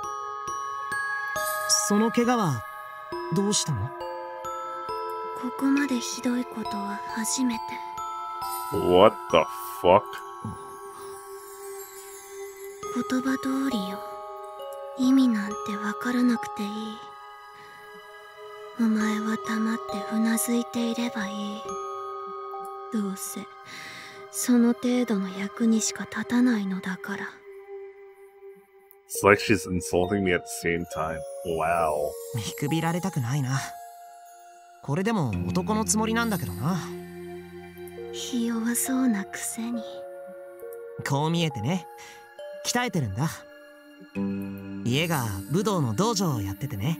その怪我はどうしたの？ここまでひどいことは初めて。 What the fuck? 言葉通りよ。意味なんてわからなくていい。お前は黙ってうなずいていればいい。どうせその程度の役にしか立たないのだから。It's like she's insulting me at the same time. Wow. 見くびられたくないな。これでも男のつもりなんだけどな。ひ弱そうなくせに。こう見えてね、鍛えてるんだ。家が武道の道場をやっててね、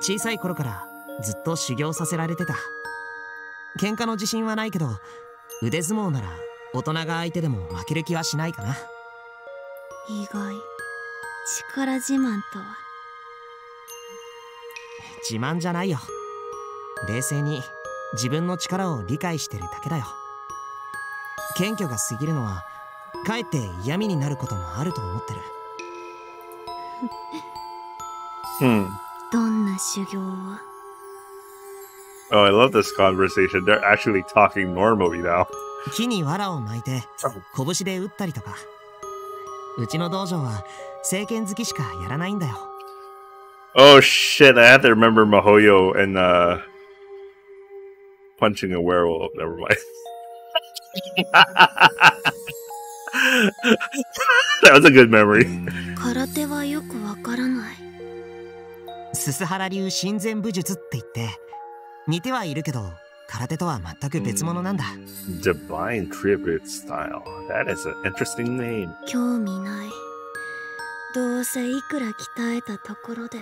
小さい頃からずっと修行させられてた。喧嘩の自信はないけど、腕相撲なら大人が相手でも負ける気はしないかな。意外。力自慢とは。自慢じゃないよ。冷静に自分の力を理解してるだけだよ。謙虚が過ぎるのはかえって嫌味になることもあると思ってる。どんな修行を？ Oh, I love this conversation. They're actually talking normally now. 木に藁を巻いて拳で打ったりとか。うちの道場は聖剣好きしかやらないんだよ。Oh shit, I have to remember Mahoyo and punching a werewolf. Never mind. That was a good memory. 空手はよくわからない。すす原流親善武術って言って似てはいるけど空手とは全く別物なんだ。Divine Tribute Style. That is an interesting name. 興味ない。どうせいくら鍛えたところで。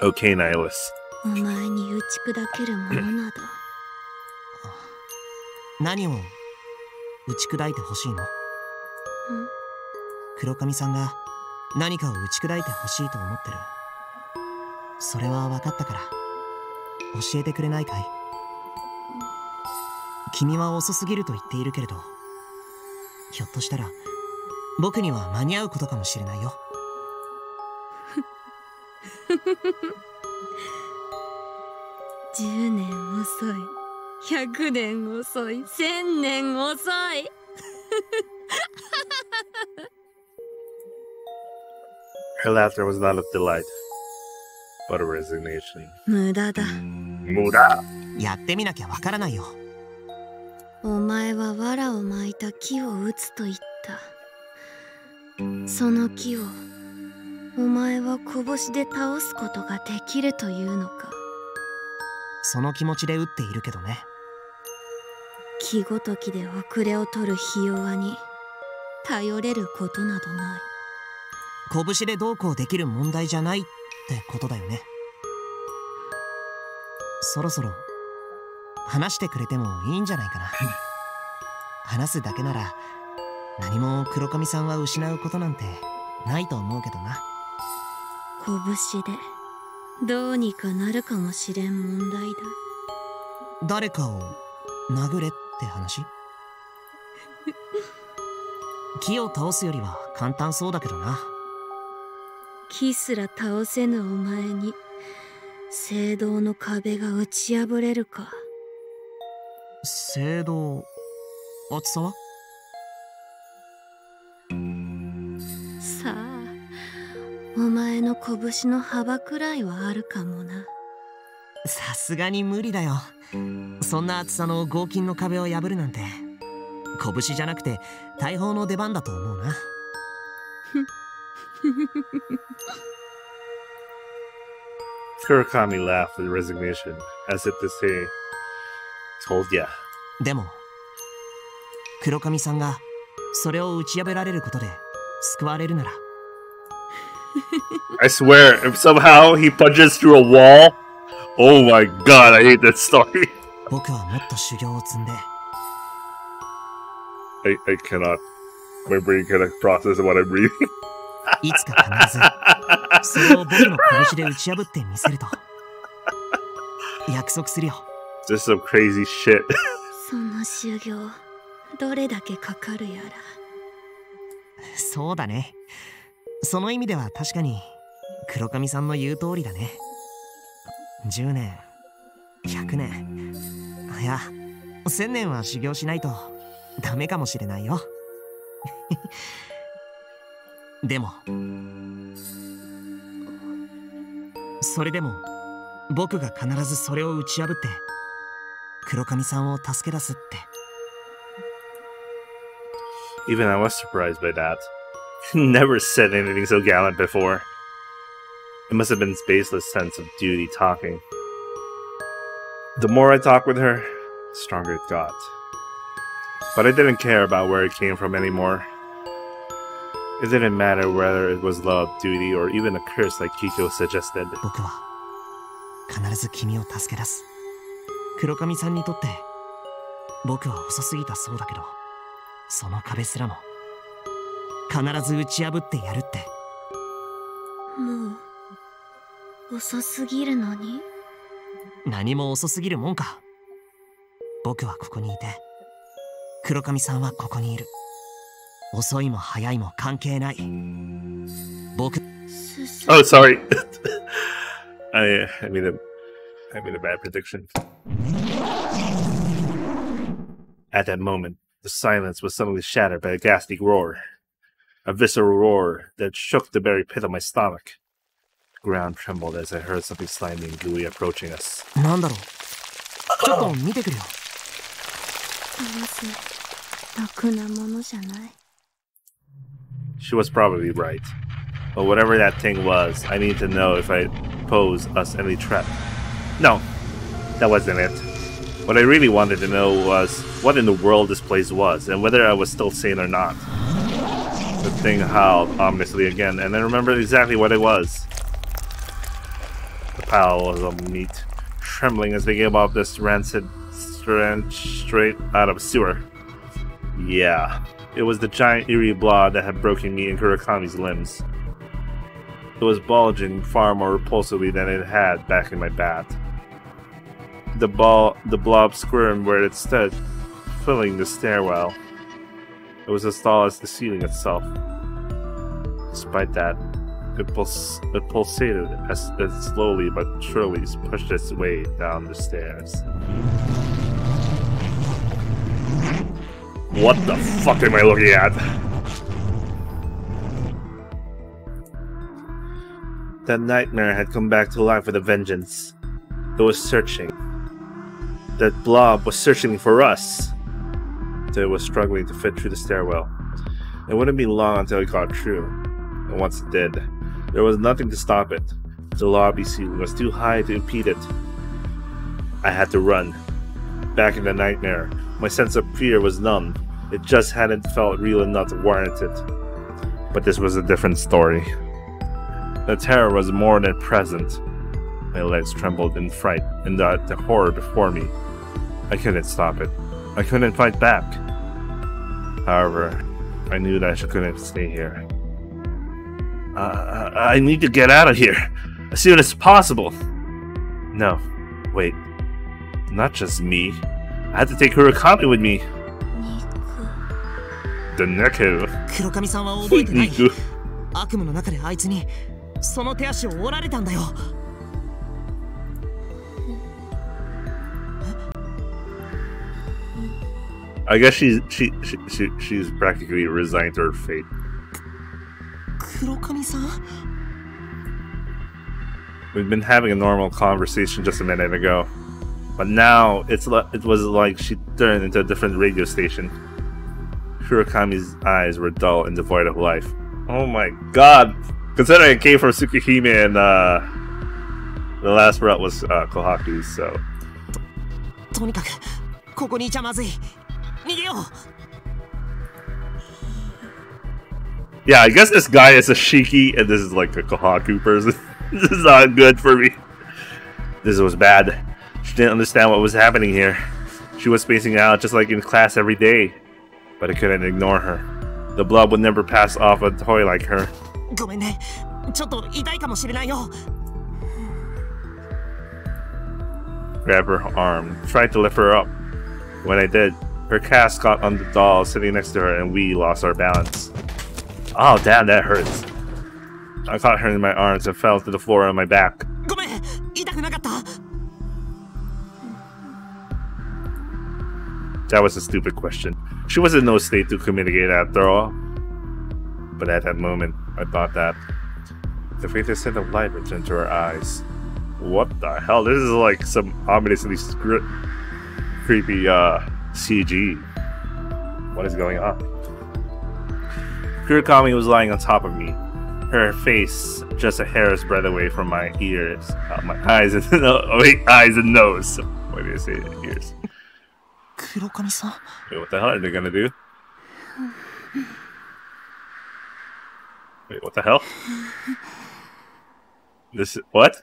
Okay, Nihilus. お前に打ち砕けるものなど。何を打ち砕いてほしいの？黒髪さんが何かを打ち砕いてほしいと思ってる。それは分かったから教えてくれないかい？君は遅すぎると言っているけれど、ひょっとしたら僕には間に合うことかもしれないよ。10年遅い、100年遅い、1000年遅い。Her laughter was not of delight, but a resignation. 無駄だ。無駄。やってみなきゃわからないよ。お前は藁を巻いた木を打つと言った。その木をお前は拳で倒すことができるというのか？その気持ちで打っているけどね。木ごときで遅れを取るひ弱に頼れることなどない。拳でどうこうできる問題じゃないってことだよね。そろそろ話してくれてもいいんじゃないかな。話すだけなら何も黒髪さんは失うことなんてないと思うけどな。拳でどうにかなるかもしれん問題だ。誰かを殴れって話？木を倒すよりは簡単そうだけどな。木すら倒せぬお前に聖堂の壁が打ち破れるか？聖堂、厚さは？さあ、お前の拳の幅くらいはあるかもな。さすがに無理だよ。そんな厚さの合金の壁を破るなんて拳じゃなくて大砲の出番だと思うな。Kurakami laughed with resignation, as if to say, "Told ya." でも黒髪さんがそれを打ち破られることで救われるなら。I swear, if somehow he punches through a wall, oh my god, I hate that story. 僕はもっと修行を積んで。I cannot. My brain cannot process what I'm reading. いつか必ずそれを僕の拳で打ち破ってみせると約束するよ。Just some crazy shit. その修行どれだけかかるやら。そうだね。その意味では確かに黒髪さんの言う通りだね。10年100年いや1000年は修行しないとダメかもしれないよ。でもそれでも僕が必ずそれを打ち破って黒髪さんを助け出すって。 Even I was surprised by that. Never said anything so gallant before. It must have been his baseless sense of duty talking. The more I talked with her, the stronger it got. But I didn't care about where it came from anymore. It didn't matter whether it was love, duty, or even a curse like Kiko suggested. 僕は必ず君を助け出す。黒髪さんにとって僕は遅すぎたそうだけど、その壁すらも必ず打ち破ってやるって。もう遅すぎるのに。何も遅すぎるもんか。僕はここにいて、黒髪さんはここにいる。遅いも早いも関係ない。僕。Oh, sorry. I made a bad prediction. At that moment, the silence was suddenly shattered by a ghastly roar. A visceral roar that shook the very pit of my stomach. The ground trembled as I heard something slimy and gooey approaching us. なんだろう。ちょっと見てくるよ。楽なものじゃない。 She was probably right. But whatever that thing was, I needed to know if I posed us any threat. No, that wasn't it. What I really wanted to know was what in the world this place was, and whether I was still sane or not. The thing howled ominously again, and I remembered exactly what it was. The pile was of meat, trembling as they gave off this rancid stench straight out of a sewer. Yeah, it was the giant eerie blob that had broken me and Kurakami's limbs. It was bulging far more repulsively than it had back in my bat. The blob squirmed where it stood, filling the stairwell. It was as tall as the ceiling itself. Despite that, it pulsated as slowly but surely pushed its way down the stairs. What the fuck am I looking at? That nightmare had come back to life with a vengeance. It was searching. That blob was searching for us. It was struggling to fit through the stairwell. It wouldn't be long until it got through. And once it did, there was nothing to stop it. The lobby ceiling was too high to impede it. I had to run. Back in the nightmare, my sense of fear was numb. It just hadn't felt real enough to warrant it. But this was a different story. The terror was more than present. My legs trembled in fright, and the horror before me. I couldn't stop it. I couldn't fight back. However, I knew that I couldn't stay here. I need to get out of here as soon as possible. No, wait. Not just me. I had to take Kurakami with me. The Neku. 黒髪さんは覚えてない。悪夢の中であいつにその手足を折られたんだよ。I guess she's practically resigned to her fate. 黒髪さん We've been having a normal conversation just a minute ago, but now it was like she turned into a different radio station. Kurakami's eyes were dull and devoid of life. Oh my god! Considering it came from Tsukihime and the last route was Kohaku's, so... とにかくここにいちゃまずい。逃げよう。 Yeah, I guess this guy is a Shiki and this is like a Kohaku person. This is not good for me. This was bad. She didn't understand what was happening here. She was spacing out just like in class every day. But I couldn't ignore her. The blob would never pass off a toy like her. ごめんね。ちょっと痛いかもしれないよ。 Grab her arm, tried to lift her up. When I did, her cast caught on the doll sitting next to her and we lost our balance. Oh damn, that hurts. I caught her in my arms and fell to the floor on my back. ごめん、痛くなかった。 That was a stupid question. She was in no state to communicate after all. But at that moment, I thought that the faintest hint of light returned to her eyes. What the hell? This is like some ominously creepy CG. What is going on? Kurakami was lying on top of me, her face just a hair's breadth away from my ears, my eyes and eyes and nose. Why do I say ears? Kurokami-san. Wait, what the hell are they gonna do? Wait, what the hell? This is what?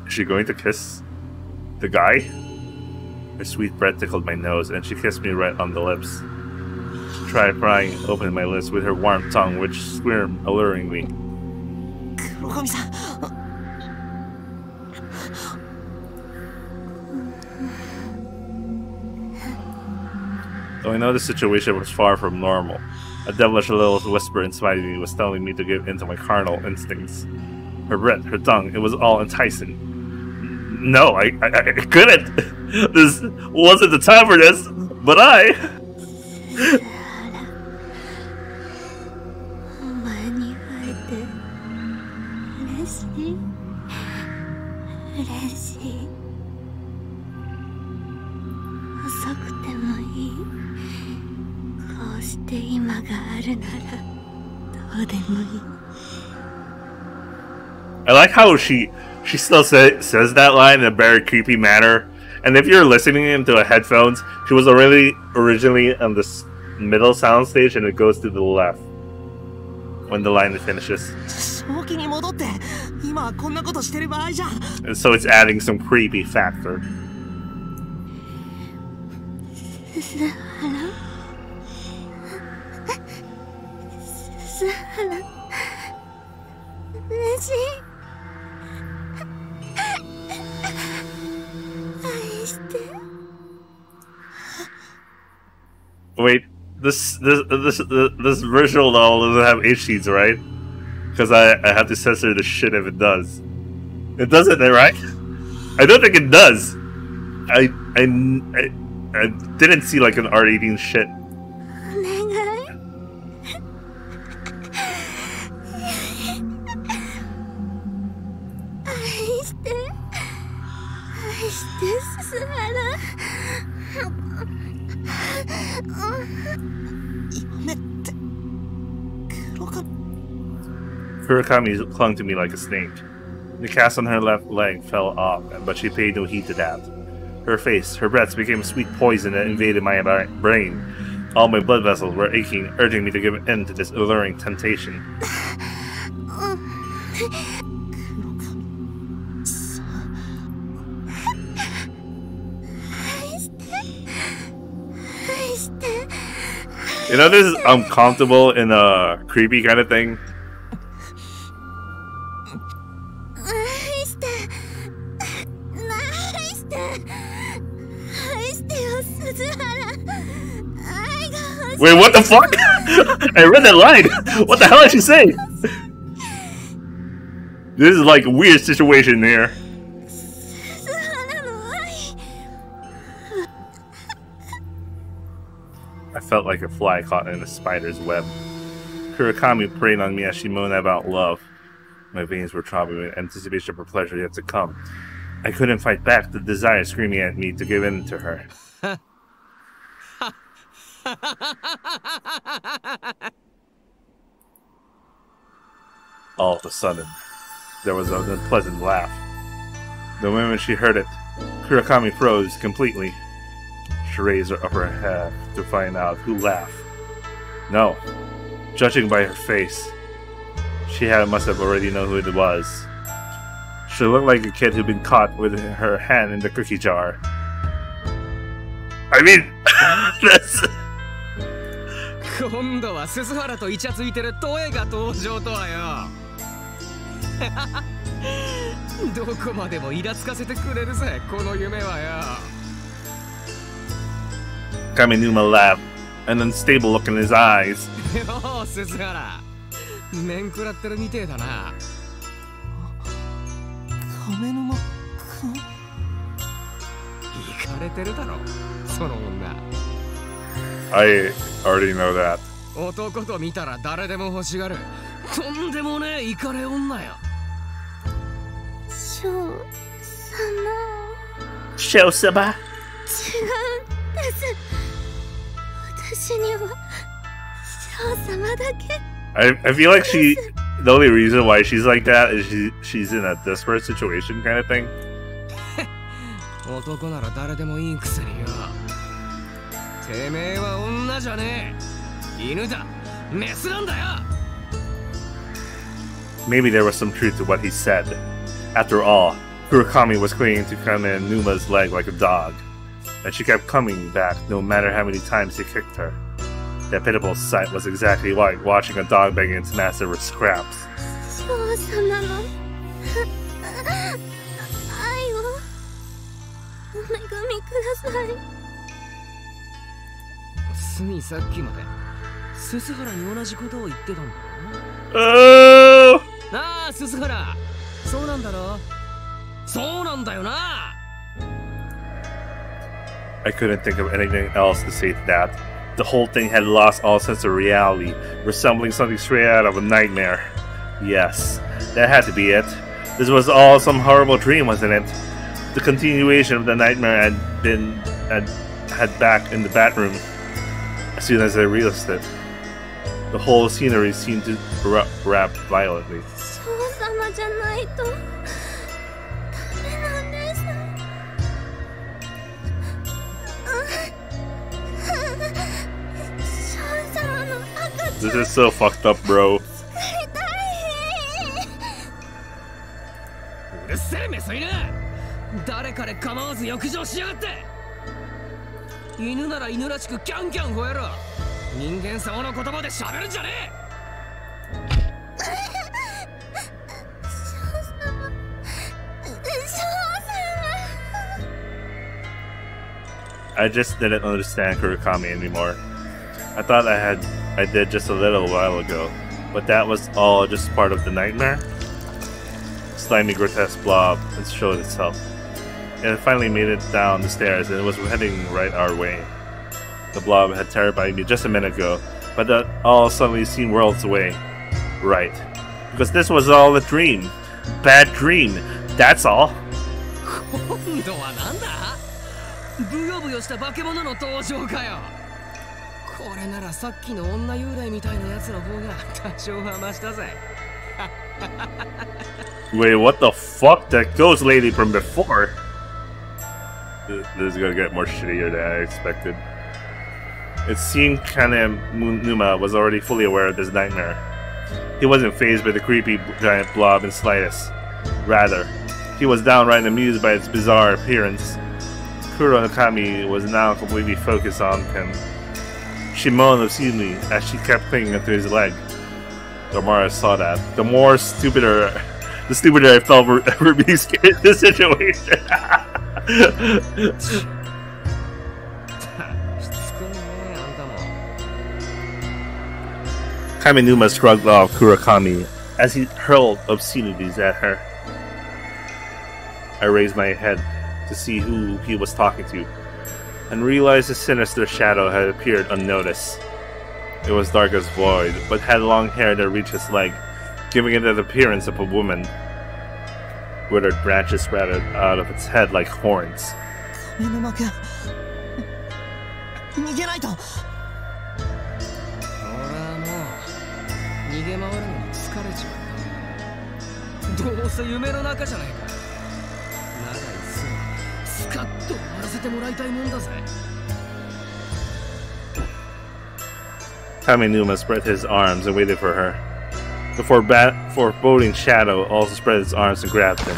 Is she going to kiss the guy? Her sweet breath tickled my nose, and she kissed me right on the lips. She tried prying open my lips with her warm tongue, which squirmed alluringly. Kurokami-san. Though I know the situation was far from normal, a devilish little whisper inside me was telling me to give in to my carnal instincts. Her breath, her tongue, it was all enticing. No, I couldn't! This wasn't the time for this, but I... I like how she still says that line in a very creepy manner, and if you're listening into a headphones, she was already originally on this middle soundstage, and it goes to the left when the line finishes. And so it's adding some creepy factor. Wait, this virtual novel doesn't have HDs, right? Because I have to censor the shit if it does. It doesn't, right? I don't think it does. I didn't see like an R18 shit. Kurakami clung to me like a snake. The cast on her left leg fell off, but she paid no heed to that. Her face, her breath became sweet poison that invaded my brain. All my blood vessels were aching, urging me to give in to this alluring temptation. You know, this is uncomfortable in a creepy kind of thing. Wait, what the fuck? I read that line. What the hell did she say? This is like a weird situation here. I felt like a fly caught in a spider's web. Kurakami preyed on me as she moaned about love. My veins were throbbing with anticipation for pleasure yet to come. I couldn't fight back the desire screaming at me to give in to her. All of a sudden, there was an unpleasant laugh. The moment she heard it, Kurakami froze completely. She raised her upper head to find out who laughed. No, judging by her face, she must have already known who it was. She looked like a kid who'd been caught with her hand in the cookie jar. I mean, that's... 今度は鈴原とイチャついてるトエが登場とはよ。どこまでもイラつかせてくれるぜ、この夢はよ。Kaminuma laughed, an unstable look in his eyes. よ、鈴原。面食らってるみてえだな。Kaminuma君。イかれてるだろ、その女。I already know that. 男と見たら誰でも欲しがる。とんでもねえイカレ女や。翔様。Show sama. 違うんです。私には翔様だけ。I feel like the only reason why she's like that is she's in a desperate situation kind of thing. 男なら誰でもいいくせによ。てめえは女じゃねえ。犬だ。メスなんだよ。Maybe there was some truth to what he said. After all, Kurakami was clinging to Kame Numa's leg like a dog, and she kept coming back no matter how many times he kicked her. That pitiful sight was exactly like watching a dog begging its master for scraps. 翔様の愛をお恵みください。ついさっきまで鈴原に同じことを言ってたんだOh! ろ。なあ鈴原、そうなんだろ。そうなんだよな。 I couldn't think of anything else to say to that. The whole thing had lost all sense of reality, resembling something straight out of a nightmare. Yes, that had to be it. This was all some horrible dream, wasn't it? The continuation of the nightmare had back in the bathroom. As soon as I realized it, the whole scenery seemed to erupt violently. 翔様じゃないとダメなんです。翔様の赤ちゃん This is so fucked up, bro. うるせえメス犬。誰彼構わず浴場しやがって。犬なら犬らしくキャンキャン吠えろ。人間様の言葉で喋るんじゃねえ。I just didn't understand Kurakami anymore. I thought I did just a little while ago, but that was all just part of the nightmare? Slimy, grotesque blob had showed itself. It finally made it down the stairs and it was heading right our way. The blob had terrified me just a minute ago, but that all suddenly seemed worlds away. Right. Because this was all a dream. Bad dream. That's all. 今度はなんだ？ブヨブヨした化け物の登場かよ。これならさっきの女幽霊みたいなやつの方が多少はマシだぜ。Wait, what the fuck? That ghost lady from before? This is gonna get more shittier than I expected. It seemed Kane Numa was already fully aware of this nightmare. He wasn't fazed by the creepy giant blob in slightest. Rather, he was downright amused by its bizarre appearance. Kurakami was now completely focused on him. She moaned obscenely as she kept clinging to his leg. The more I saw that, the stupider I felt for being scared in this situation. Kamenuma shrugged off Kurakami as he hurled obscenities at her. I raised my head to see who he was talking to, and realized a sinister shadow had appeared unnoticed. It was dark as void, but had long hair that reached his leg, giving it the appearance of a woman. Withered branches sprouted out of its head like horns. 逃げないと。逃げ回るのに疲れちまった。どうせ夢の中じゃないか。ならいっそスカッと終わらせてもらいたいもんだぜ。Kamenuma spread his arms and waited for her. The foreboding shadow also spread its arms and grabbed him.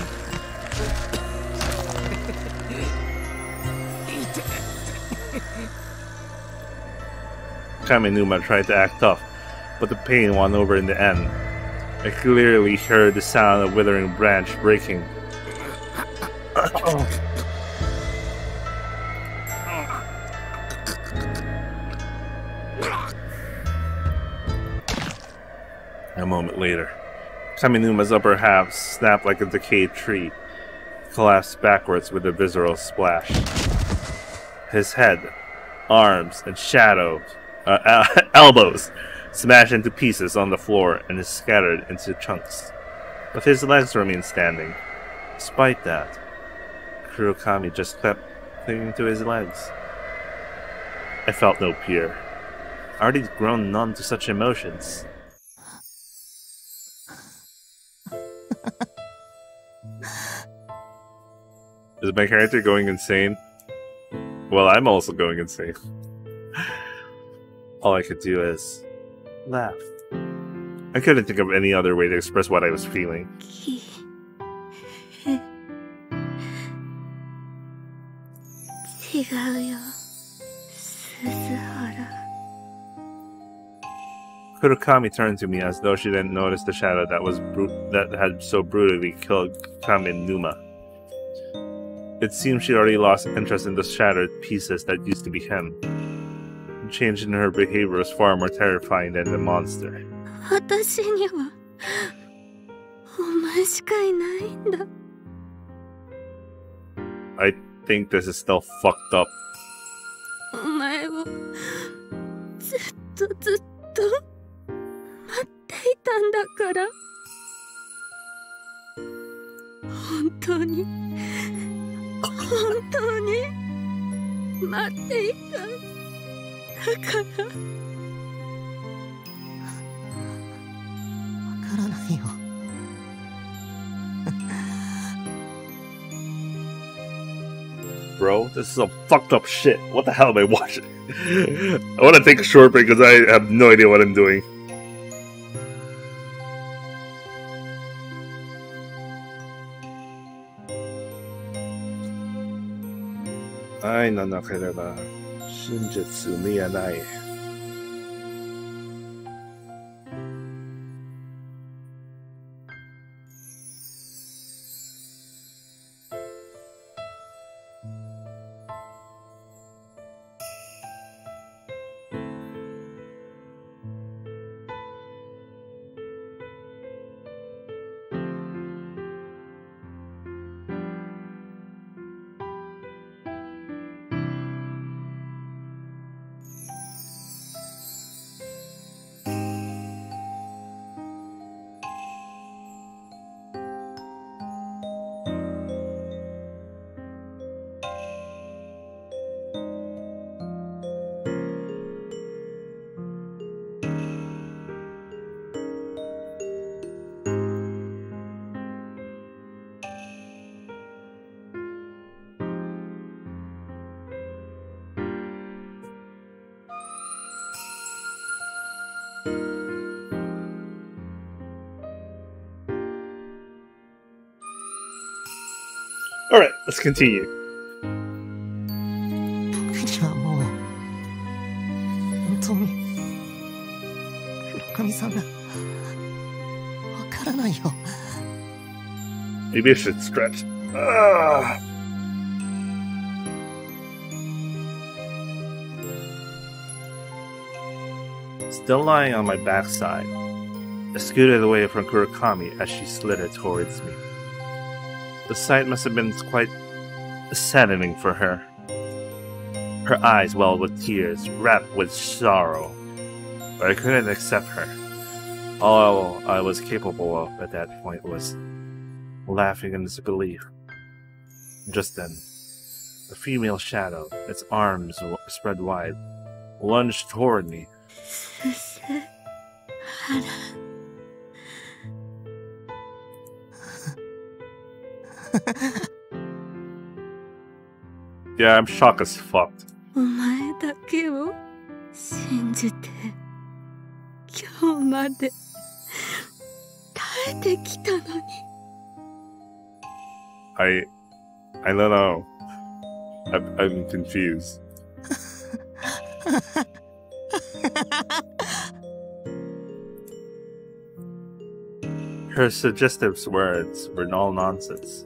Kamenuma tried to act tough, but the pain won over in the end. I clearly heard the sound of withering branch breaking. A moment later, Kamenuma's upper half snapped like a decayed tree, collapsed backwards with a visceral splash. His head, arms, and elbows smashed into pieces on the floor and is scattered into chunks. But his legs remain standing. Despite that, Kurokami just kept clinging to his legs. I felt no fear. I already grown numb to such emotions. Is my character going insane? Well, I'm also going insane. All I could do is laugh. I couldn't think of any other way to express what I was feeling. Kurokami turned to me as though she didn't notice the shadow that had so brutally killed Kamen Numa. It seemed she already lost interest in the shattered pieces that used to be him. The change in her behavior was far more terrifying than the monster. I think this is still fucked up. Bro, this is some fucked up shit. What the hell am I watching? I want to take a short break because I have no idea what I'm doing. Ai no nakereba shinjitsu ni wa nai. Alright, let's continue. Maybe I should stretch. Still lying on my backside, I scooted away from Kurokami as she slithered towards me. The sight must have been quite saddening for her. Her eyes welled with tears, wrapped with sorrow. But I couldn't accept her. All I was capable of at that point was laughing in disbelief. Just then, a female shadow, its arms spread wide, lunged toward me. Yeah, I'm shocked as fuck. I don't know. I'm confused. Her suggestive words were all nonsense.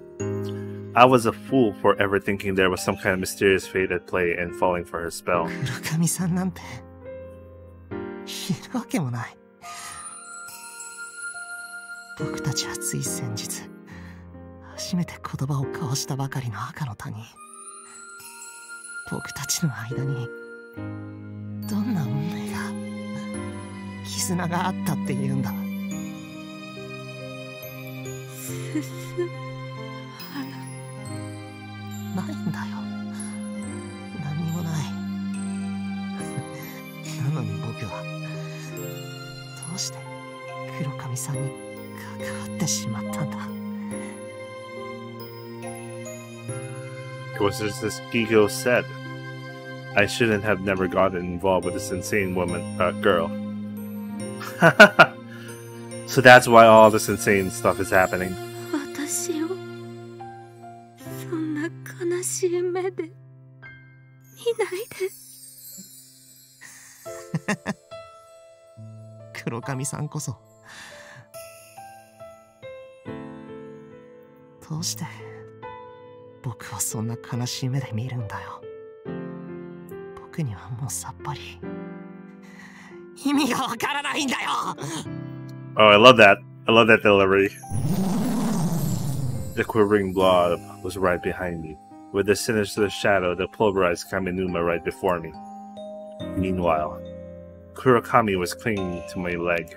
I was a fool for ever thinking there was some kind of mysterious fate at play and falling for her spell. 絆があったって言うんだ。ないんだよ。何にもない。なのに僕はどうして黒髪さんに関わってしまったんだ。It was just as Gigo said. I shouldn't have never gotten involved with this insane girl. So that's why all this insane stuff is happening. 私をそんな悲しい目で見ないで。黒髪さんこそどうして僕をそんな悲しい目で見るんだよ。僕にはもうさっぱり意味がわからないんだよ。Oh, I love that. I love that delivery. The quivering blob was right behind me, with the sinister shadow that pulverized Kaminuma right before me. Meanwhile, Kurokami was clinging to my leg.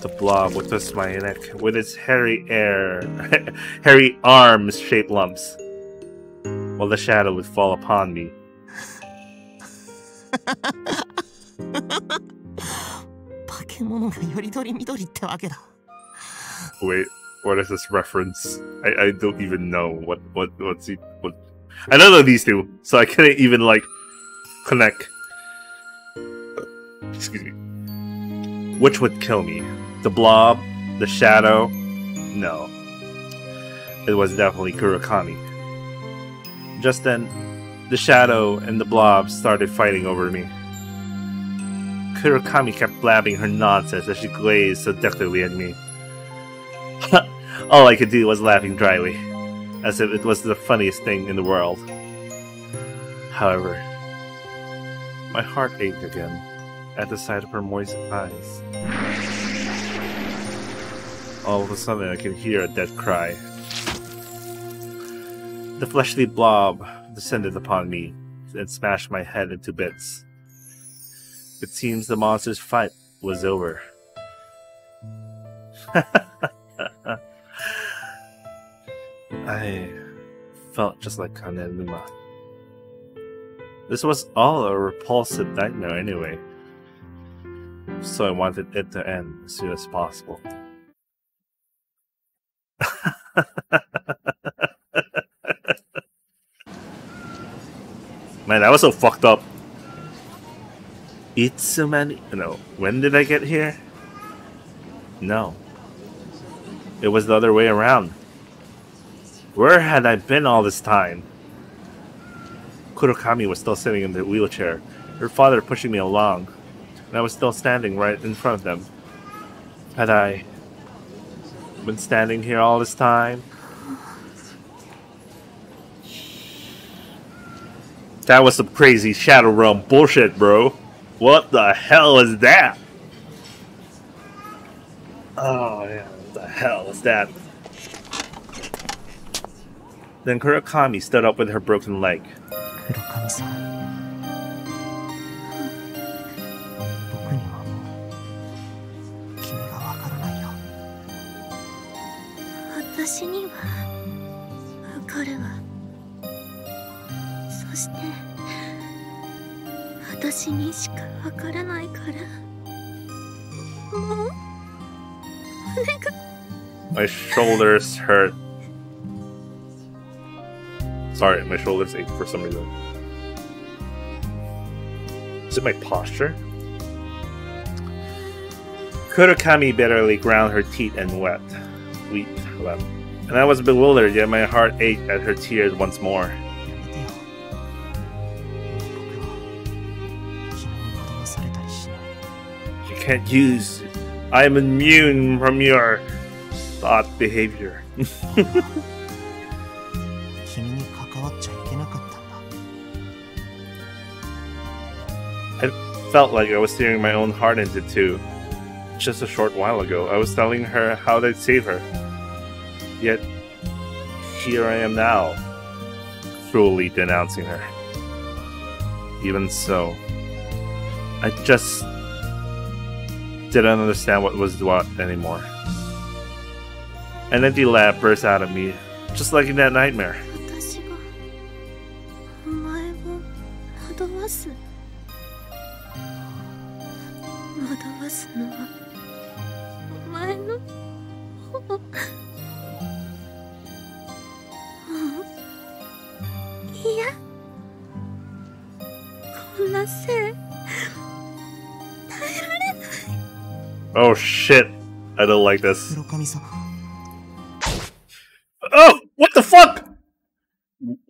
The blob would twist my neck with its hairy arms-shaped lumps, while the shadow would fall upon me. Wait, what is this reference? I don't even know what. I don't know these two, so I couldn't even like connect. Excuse me. Which would kill me? The blob? The shadow? No. It was definitely Kurokami. Just then, the shadow and the blob started fighting over me. Kurokami kept blabbing her nonsense as she glazed seductively at me. All I could do was laughing dryly, as if it was the funniest thing in the world. However, my heart ached again at the sight of her moist eyes. All of a sudden, I can hear a dead cry. The fleshly blob descended upon me and smashed my head into bits. It seems the monster's fight was over. I felt just like Kanenuma. This was all a repulsive nightmare anyway, so I wanted it to end as soon as possible. Man, that was so fucked up. Itsumani? No. When did I get here? No. It was the other way around. Where had I been all this time? Kurokami was still sitting in the wheelchair, her father pushing me along, and I was still standing right in front of them. Had I been standing here all this time? That was some crazy Shadow Realm bullshit, bro. What the hell is that? Oh, yeah, what the hell is that? Then Kurokami stood up with her broken leg. My shoulders hurt. Sorry, my shoulders ache for some reason. Is it my posture? Kurokami bitterly ground her teeth and wept. And I was bewildered, yet my heart ached at her tears once more. You can't use it. I am immune from your thought behavior. I felt like I was tearing my own heart into two. Just a short while ago, I was telling her how they'd save her. Yet, here I am now, cruelly denouncing her. Even so, I just Didn't understand what was what anymore. An empty laugh burst out of me, just like in that nightmare. 私がお前を惑わすのはお前の方。いや、こんなせい耐えられない。 Oh shit! I don't like this. 黒髪さん。 Oh! What the fuck?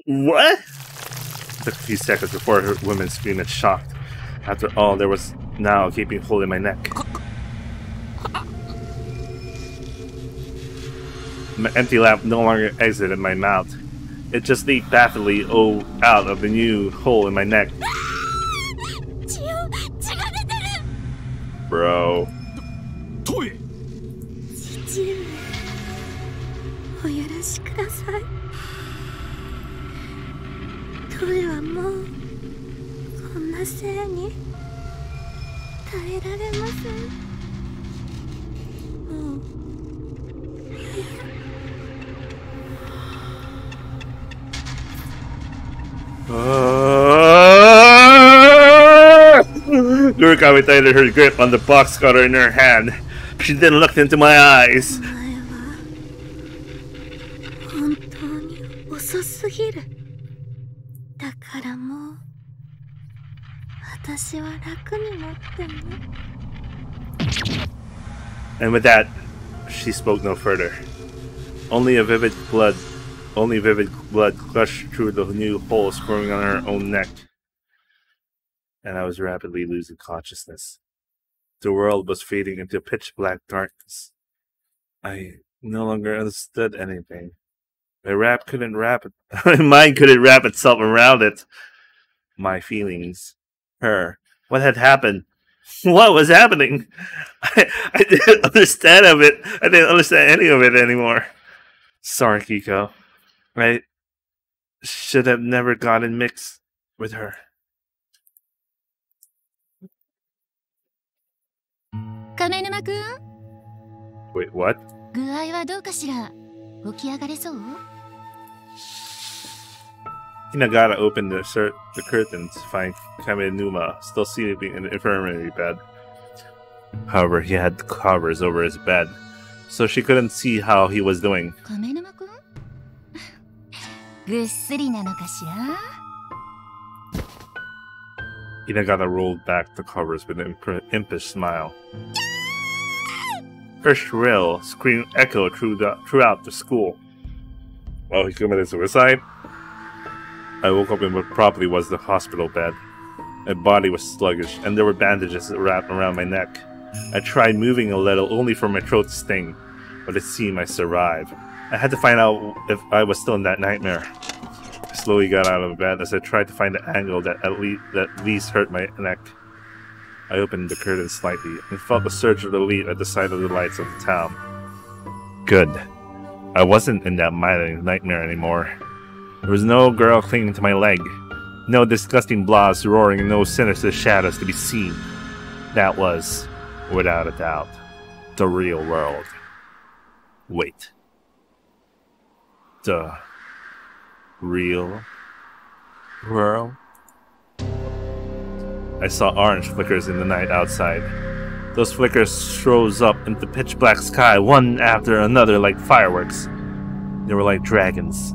What? It took a few seconds before her women screamed in shock. After all, there was now a gaping hole in my neck. My empty laugh no longer exited my mouth. It just leaked baffledly out of the new hole in my neck. Bro. トイ父上、お許しください。トイはもうこんなせいに耐えられません。もう Murakami tightened her grip on the box cutter in her hand. She then looked into my eyes. お前は本当に遅すぎる。だからもう私は楽になっても。 And with that, she spoke no further. Only vivid blood gushed through the new hole squirming on her own neck. And I was rapidly losing consciousness. The world was fading into pitch black darkness. I no longer understood anything. My mind couldn't wrap itself around it. My feelings. Her. What had happened? What was happening? I didn't understand of it. I didn't understand any of it anymore. Sorry, Kiko. I should have never gotten mixed with her. 亀沼くん、 Wait, what? 具合はどうかしら。起き上がれそう？ Hinagata opened the curtains to find Kamenuma still sleeping in the infirmary bed. However, he had covers over his bed, so she couldn't see how he was doing. 亀沼くんぐっすりなのかしら。 Hinagata rolled back the covers with an impish smile. Her shrill scream echoed throughout the school. Oh, he committed suicide? I woke up in what probably was the hospital bed. My body was sluggish, and there were bandages wrapped around my neck. I tried moving a little, only for my throat to sting, but it seemed I survived. I had to find out if I was still in that nightmare. I slowly got out of bed as I tried to find the angle that at least hurt my neck. I opened the curtain slightly and felt the surge of relief at the sight of the lights of the town. Good. I wasn't in that mighty nightmare anymore. There was no girl clinging to my leg, no disgusting blobs roaring, and no sinister shadows to be seen. That was, without a doubt, the real world. Wait. The real world? I saw orange flickers in the night outside. Those flickers rose up into the pitch black sky, one after another like fireworks. They were like dragons.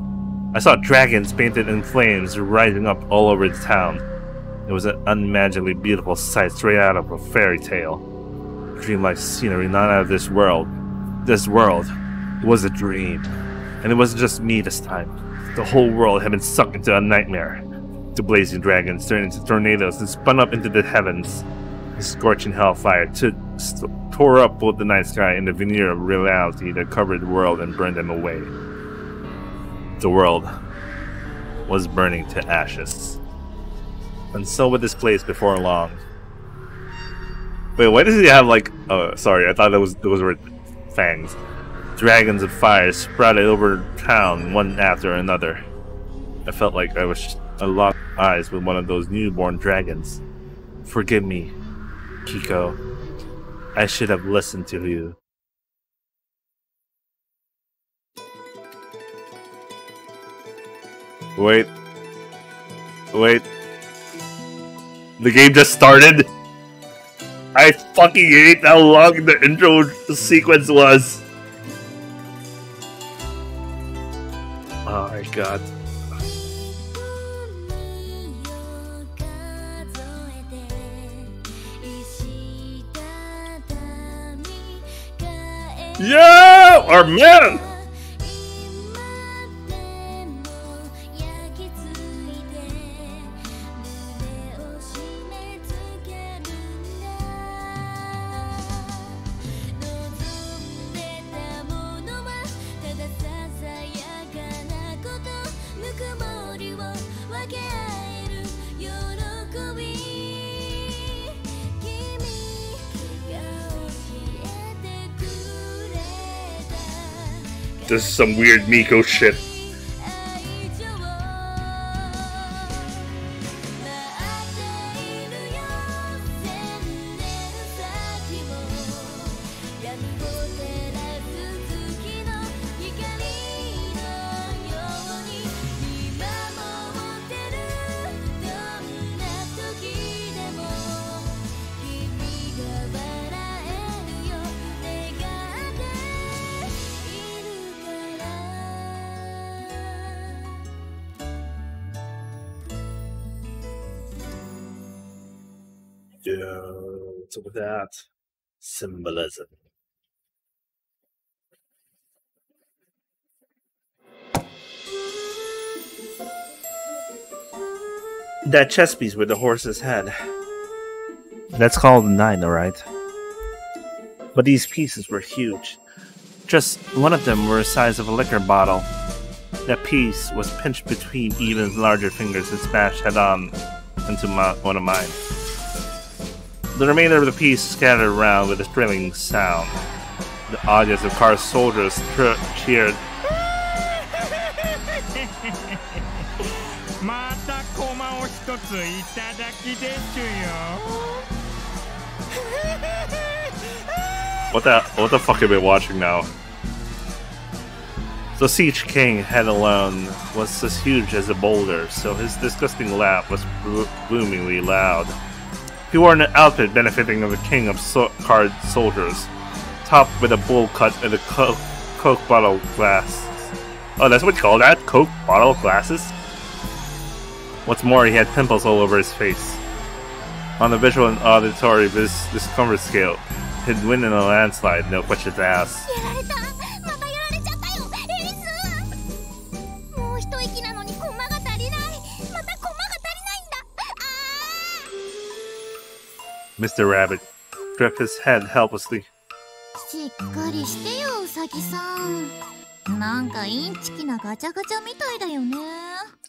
I saw dragons painted in flames rising up all over the town. It was an unimaginably beautiful sight straight out of a fairy tale. Dreamlike scenery not out of this world. This world was a dream. And it wasn't just me this time. The whole world had been sucked into a nightmare. The blazing dragons turned into tornadoes and spun up into the heavens. The scorching hellfire tore up both the night sky and the veneer of reality that covered the world and burned them away. The world was burning to ashes. And so would this place before long. Wait, why does he have like... Oh, sorry, I thought those were fangs. Dragons of fire sprouted over town one after another. I felt like I locked eyes with one of those newborn dragons. Forgive me, Kiko. I should have listened to you. Wait. Wait. The game just started? I fucking hate how long the intro sequence was. Oh my god. Yeah! Our man! This is some weird Miko shit. What's up with that? Symbolism. That chess piece with the horse's head. That's called a 9, alright? But these pieces were huge. Just one of them were the size of a liquor bottle. That piece was pinched between even larger fingers and smashed head-on into one of mine. The remainder of the piece scattered around with a thrilling sound. The audience of Kar's soldiers cheered. What the fuck have we been watching now? The Siege King head alone was as huge as a boulder, so his disgusting laugh was boomingly loud. He wore an outfit benefiting of the king of card soldiers, topped with a bowl cut and a Coke bottle glass. Oh, that's what you call that? Coke bottle glasses? What's more, he had pimples all over his face. On the visual and auditory discomfort scale, he'd win in a landslide, no questions asked. Mr. Rabbit jerked his head helplessly.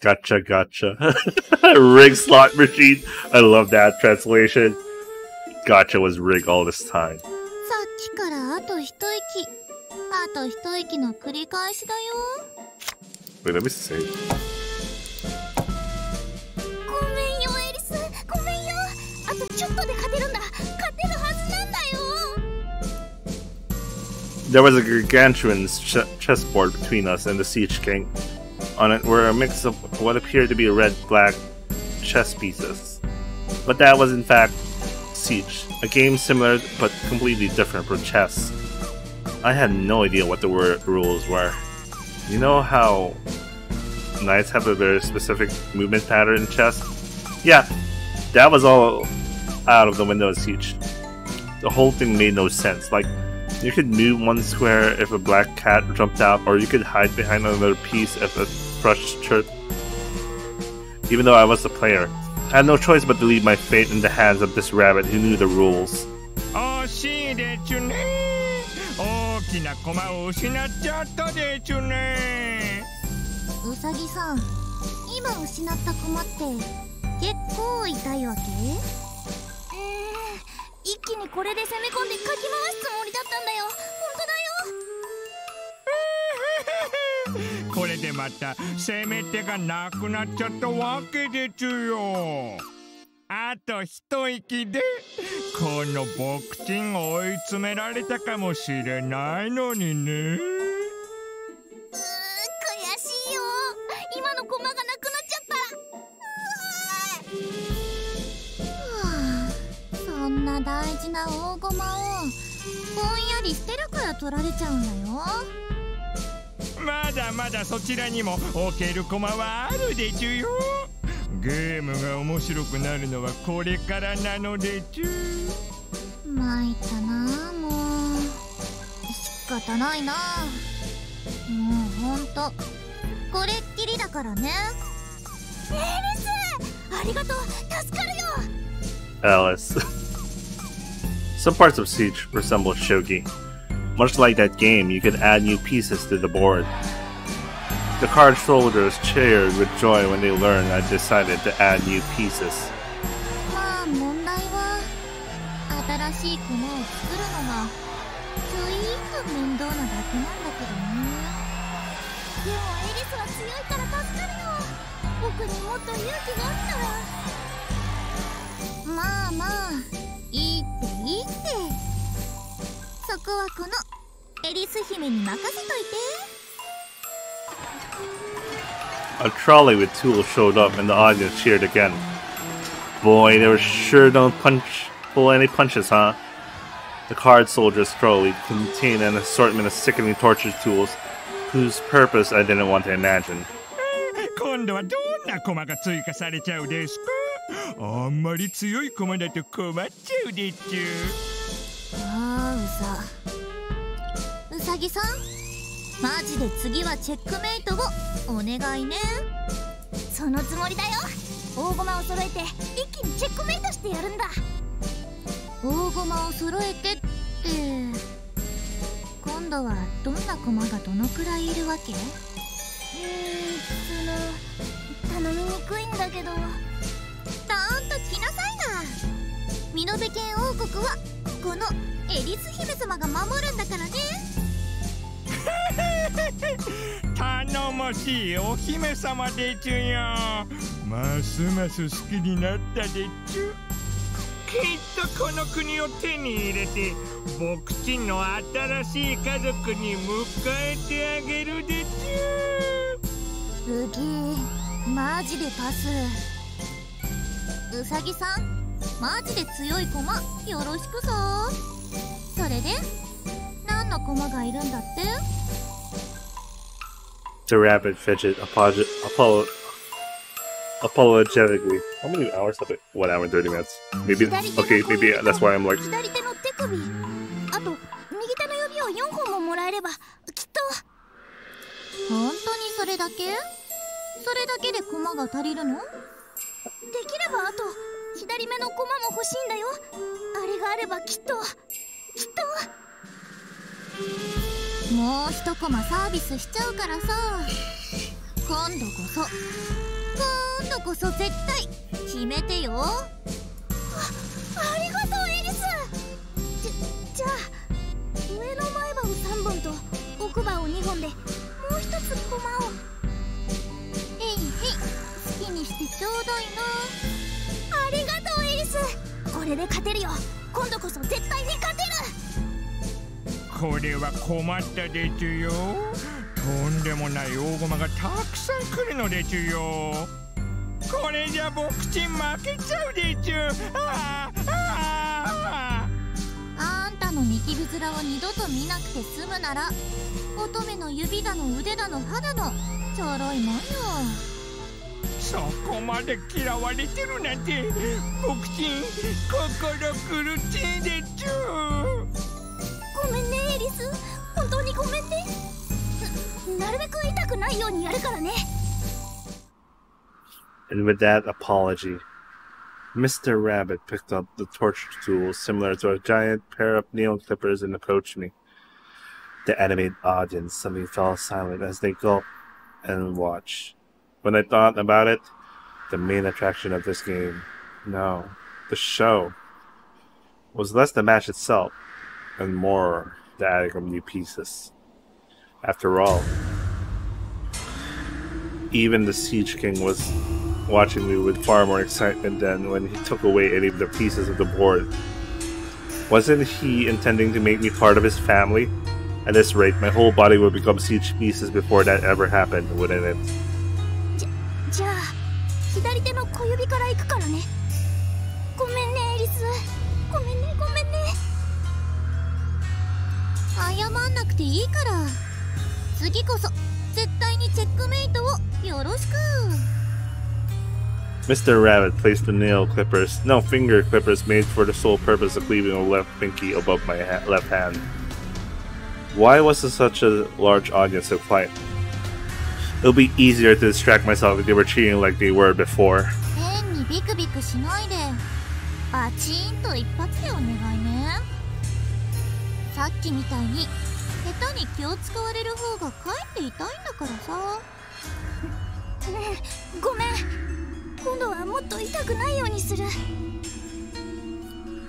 Gotcha, gotcha. Rig slot machine. I love that translation. Gotcha was rig all this time. Wait, let me see. There was a gargantuan chessboard between us and the Siege King. On it were a mix of what appeared to be red-black chess pieces. But that was in fact Siege, a game similar but completely different from chess. I had no idea what the rules were. You know how knights have a very specific movement pattern in chess? Yeah, that was all out of the window of Siege. The whole thing made no sense. Like, you could move one square if a black cat jumped out, or you could hide behind another piece if a thrush chirped. Even though I was the player, I had no choice but to leave my fate in the hands of this rabbit who knew the rules. あと一息でこのボクチンを追い詰められたかもしれないのにね。悔しいよ。今の駒がなくなっちゃった。そんな大事な大駒をぼんやりしてるから取られちゃうんだよ。まだまだそちらにも置ける駒はあるでちゅよ。ゲームが面白くなるのはこれからなのでちゅ。参ったな。もう仕方ないな。もうほんとこれっきりだからね。エリス、ありがとう。助かるよ。 Alice. Some parts of Siege resemble Shogi. Much like that game, you can add new pieces to the board. The card soldiers cheered with joy when they learned I decided to add new pieces. まあ問題は新しい駒を作るのがちょいと面倒なだけなんだけどね。でもエリスは強いから助かるよ。僕にもっと勇気があったら。まあまあいいっていいって。そこはこのエリス姫に任せといて。A trolley with tools showed up and the audience cheered again. Boy, they were sure don't pull any punches, huh? The card soldier's trolley contained an assortment of sickening torture tools whose purpose I didn't want to imagine. 今度はどんな駒が追加されちゃうですか？あんまり強い駒だと困っちゃうでちゅ。うさぎさん、マジで次はチェックメイトをお願いね。そのつもりだよ。大駒を揃えて一気にチェックメイトしてやるんだ。大駒を揃えてって今度はどんな駒がどのくらいいるわけ？頼みにくいんだけど。どーんと来なさいな。ミノベ県王国はこのエリス姫様が守るんだからね。頼もしいお姫様でちゅよ。ますます好きになったでちゅ。きっとこの国を手に入れてボクチンの新しい家族に迎えてあげるでちゅ。ウギー、マジでパス。ウサギさん、マジで強い駒よろしくさ。それで何の駒がいるんだって？ The rabbit fidgeted apologetically. How many hours of it? 1 hour and 30 minutes. Maybe, okay, maybe that's why I'm like. 左手の手首、あと右手の指を4本ももらえればきっと。本当にそれだけ？それだけで駒が足りるの？できればあと左目の駒も欲しいんだよ。あれがあればきっともう一コマサービスしちゃうからさ。今度こそ絶対決めてよ。ありがとうエリス。じゃあ上の前歯を3本と奥歯を2本でもう一つコマを。へいへい、好きにしてちょうだいな。ありがとうエリス。これで勝てるよ。今度こそ絶対に勝てる。これは困ったでちゅよ。とんでもない大駒がたくさん来るのでちゅよ。これじゃボクチン負けちゃうでちゅ。あんたのニキビ面を二度と見なくて済むなら乙女の指だの腕だの歯だのちょろいもんよ。そこまで嫌われてるなんてボクチン心苦しいでちゅ。ごめんねエリス、本当にごめんね。なるべく痛くないようにやるからね。 And with that apology, Mr. Rabbit picked up the torture tool similar to a giant pair of nail clippers and approached me. The animated audience suddenly fell silent as they gulped and watched. When I thought about it, the main attraction of this game, no, the show, was less the match itself and more the adding of new pieces. After all, even the Siege King was watching me with far more excitement than when he took away any of the pieces of the board. Wasn't he intending to make me part of his family? At this rate, my whole body would become siege pieces before that ever happened, wouldn't it? じゃあ左手の小指から行くからね。ごめんねエリス。ごめんねごめんね。謝んなくていいから。次こそ絶対にチェックメイトをよろしく。Mr. Rabbit placed the finger clippers made for the sole purpose of cleaving a left pinky above my left hand. Why was there such a large audience so quiet? It'll be easier to distract myself if they were cheating like they were before. 変にビクビクしないで。バチーンと一発でお願いね。さっきみたいに下手に気を使われる方がかえって痛いんだからさ。ねえごめん。今度はもっと痛くないようにする。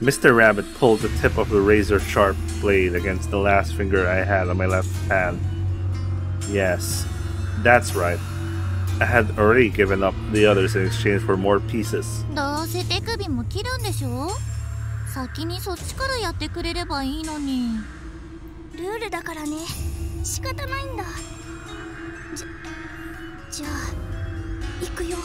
Mr. Rabbit pulled the tip of the razor-sharp blade against the last finger I had on my left hand. Yes, that's right. I had already given up the others in exchange for more pieces. どうせ手首も切るんでしょ？先にそっちからやってくれればいいのに。ルールだからね。仕方ないんだ。じゃあ行くよ。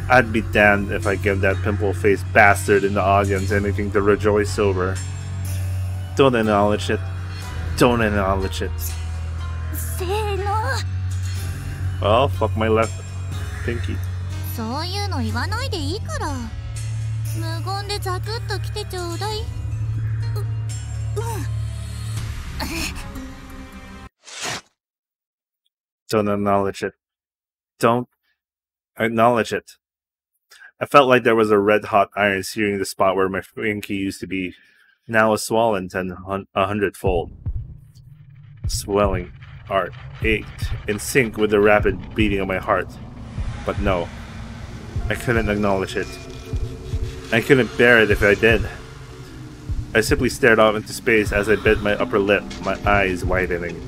I'd be damned if I give that pimple-faced bastard in the audience anything to rejoice over. Don't acknowledge it. Don't acknowledge it. せーの。Well, fuck my left pinky. そういうの言わないでいいから。無言でザクッと来てちょうだい。Don't acknowledge it. Don't acknowledge it. I felt like there was a red-hot iron searing the spot where my pinky used to be, now was swollen 100-fold. Swelling heart ached, in sync with the rapid beating of my heart. But no, I couldn't acknowledge it. I couldn't bear it if I did. I simply stared off into space as I bit my upper lip, my eyes widening.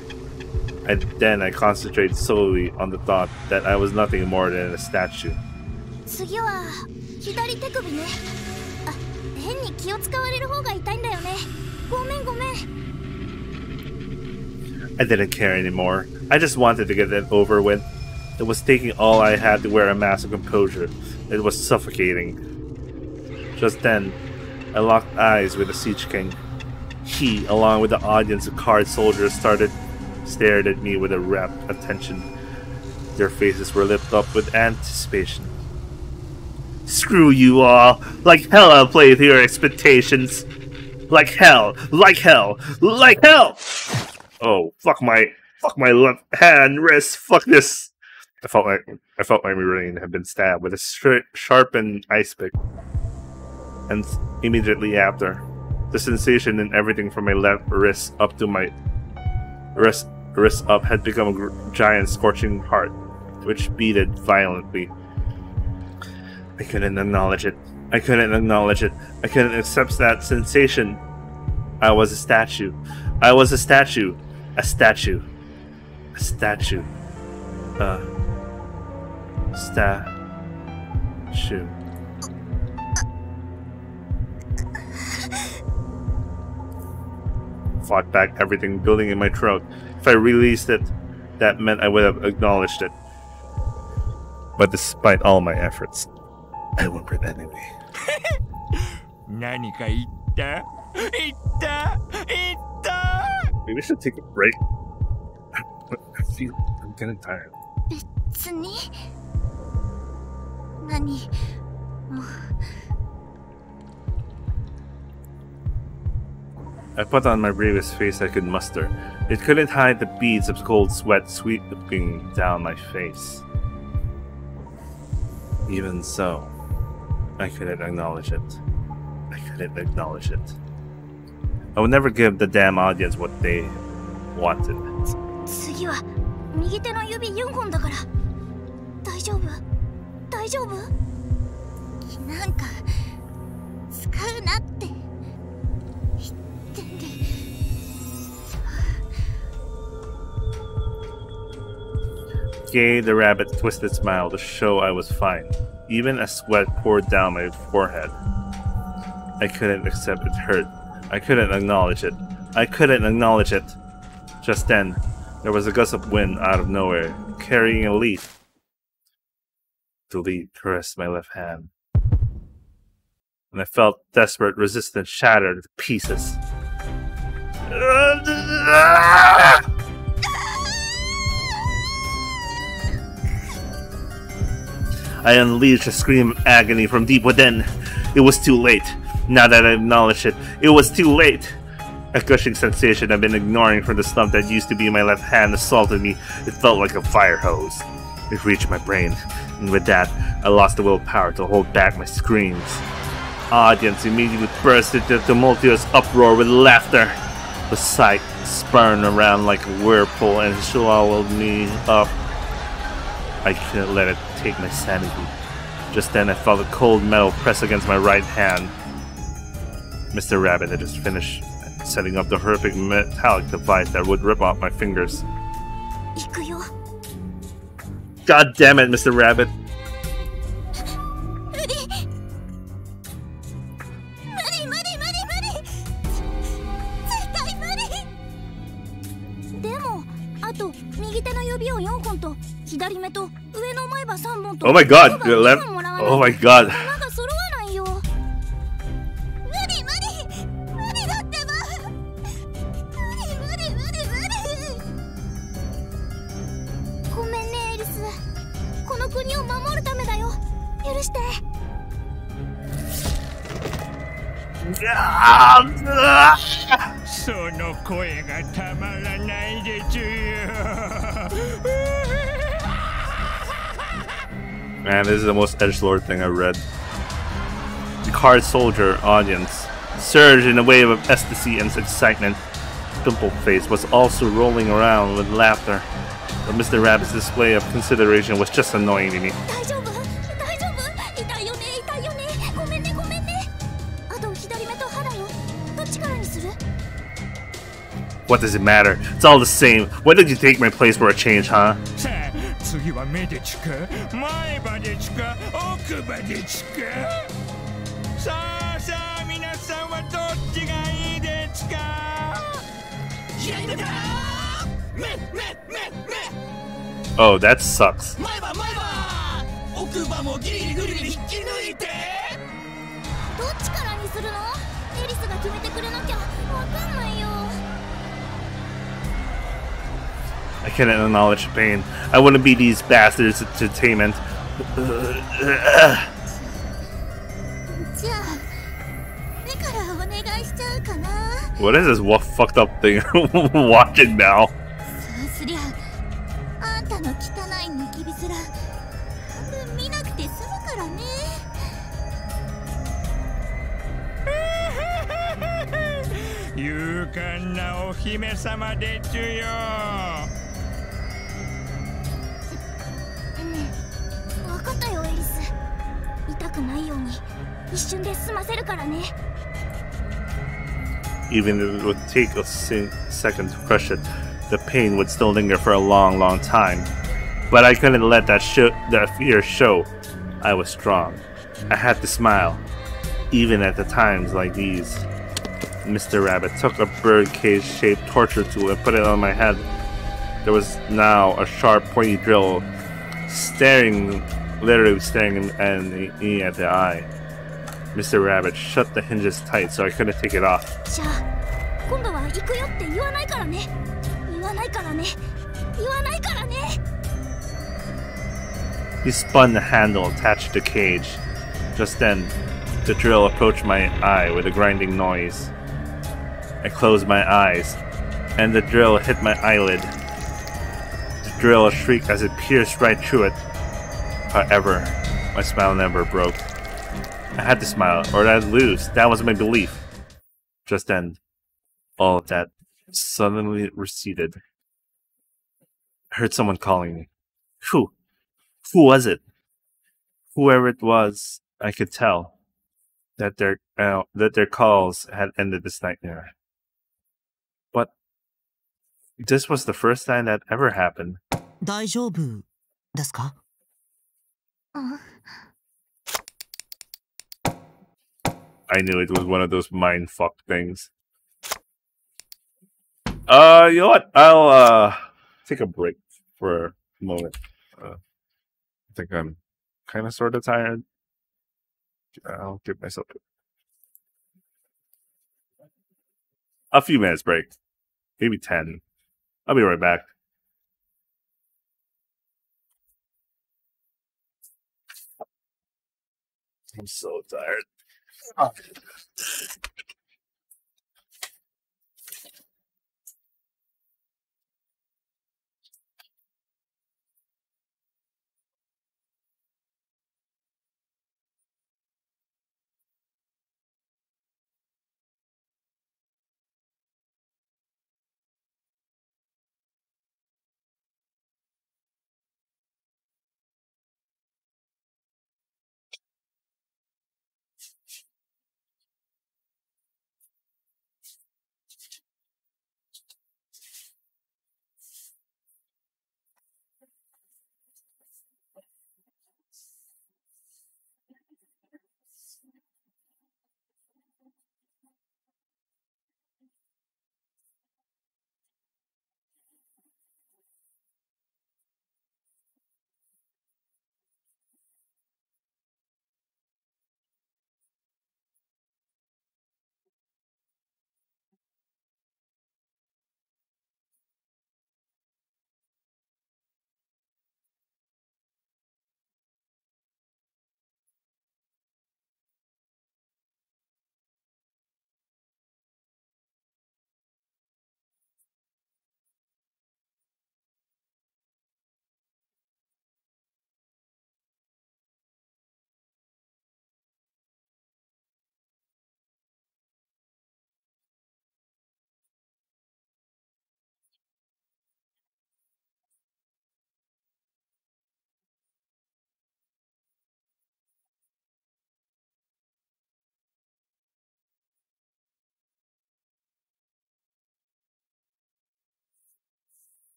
Then I concentrated solely on the thought that I was nothing more than a statue. 次は左手首ね。あ、変に気を使われる方が痛いんだよね。ごめんごめん。I didn't care anymore. I just wanted to get it over with. It was taking all I had to wear a mask of composure. It was suffocating. Just then, I locked eyes with the Siege King. He, along with the audience of card soldiers, stared at me with a rapt attention. Their faces were lit up with anticipation. Screw you all! Like hell I'll play to your expectations! Like hell! Like hell! Like hell! Oh, fuck my left hand, wrist, fuck this! I felt my brain had been stabbed with a sharpened ice pick. And immediately after, the sensation in everything from my left wrist up to my wrist up had become a giant scorching heart, which beated violently. I couldn't acknowledge it. I couldn't acknowledge it. I couldn't accept that sensation. I was a statue. I was a statue. A statue. A statue. Statue. Fought back everything building in my throat. If I released it, that meant I would have acknowledged it. But despite all my efforts, I whimpered anyway. 何か言った？言った？ Maybe I should take a break. I feel I'm getting tired. 別に。何？ I put on my bravest face I could muster. It couldn't hide the beads of cold sweat sweeping down my face. Even so, I couldn't acknowledge it. I couldn't acknowledge it. I would never give the damn audience what they wanted. 次は右手の指4本だから。大丈夫？大丈夫？なんか使うなって。言ってんで。gave the rabbit a twisted smile to show I was fine. Even as sweat poured down my forehead. I couldn't accept it hurt. I couldn't acknowledge it. I couldn't acknowledge it. Just then, there was a gust of wind out of nowhere, carrying a leaf. The leaf caressed my left hand. And I felt desperate resistance shattered to pieces. I unleashed a scream of agony from deep within. It was too late. Now that I acknowledge it, it was too late. A gushing sensation I've been ignoring from the stump that used to be my left hand assaulted me. It felt like a fire hose. It reached my brain, and with that, I lost the willpower to hold back my screams. Audience immediately burst into a tumultuous uproar with laughter. The sight spun around like a whirlpool and swallowed me up. I couldn't let it take my sanity. Just then I felt a cold metal press against my right hand. Mr. Rabbit had just finished setting up the horrific metallic device that would rip off my fingers. 行くよ。 God damn it, Mr. Rabbit. 無理。無理無理無理無理。絶対無理。でも、あと右手の指を4本と左目と上の前歯3本と。 Oh my god, your left. もらわない Oh my god. なんか揃わないよ。無理無理無理だってば。無理無理無理無理。ごめんねエリス。この国を守るためだよ。許して。その声がたまらないでちゅよ。Man, this is the most edgelord thing I've read. The card soldier audience surged in a wave of ecstasy and excitement. Pimpleface was also rolling around with laughter, but Mr. Rabbit's display of consideration was just annoying to me. 大丈夫大丈夫。痛いよね痛いよね。ごめんねごめんね。あと左目と歯だよ。どっちからにする？ What does it matter? It's all the same. Why did you take my place for a change, huh? さあ次は目でちか前歯でちか奥歯でちか。さあさあ皆さんはどっちがいいですか？左目だ。目目目目。 Oh, that sucks. 前歯前歯。奥歯もギリギリ引き抜いて。どっちからにするの？エリスが決めてくれなきゃわかんないよ。 I couldn't acknowledge pain. I wouldn't be these bastards' entertainment. じゃあ目からお願いしちゃうかな。 What is this fucked up thing I'm watching now? そうすりゃあんたの汚い抜きび面半分見なくて済むからね。勇敢なお姫様でちゅよ。わかったよエリス。痛くないように一瞬で済ませるからね。 Even if it would take a second to crush it, the pain would still linger for a long, long time. But I couldn't let that fear show. I was strong. I had to smile, even at the times like these. Mr. Rabbit took a birdcage-shaped torture tool and put it on my head. There was now a sharp, pointy drill, literally staring me at the eye. Mr. Rabbit shut the hinges tight so I couldn't take it off. じゃあ今度は行くよって言わないからね。言わないからね。言わないからね。 He spun the handle attached to the cage. Just then, the drill approached my eye with a grinding noise. I closed my eyes, and the drill hit my eyelid. The drill shrieked as it pierced right through it. However, my smile never broke. I had to smile, or I'd lose. That was my belief. Just then, all of that suddenly receded. I heard someone calling me. Who? Who was it? Whoever it was, I could tell that their calls had ended this nightmare. But this was the first time that ever happened. 大丈夫ですか？ I knew it was one of those mind fuck things. You know what? I'll take a break for a moment. I think I'm kind of sort of tired. I'll give myself a few minutes break, maybe 10. I'll be right back. I'm so tired.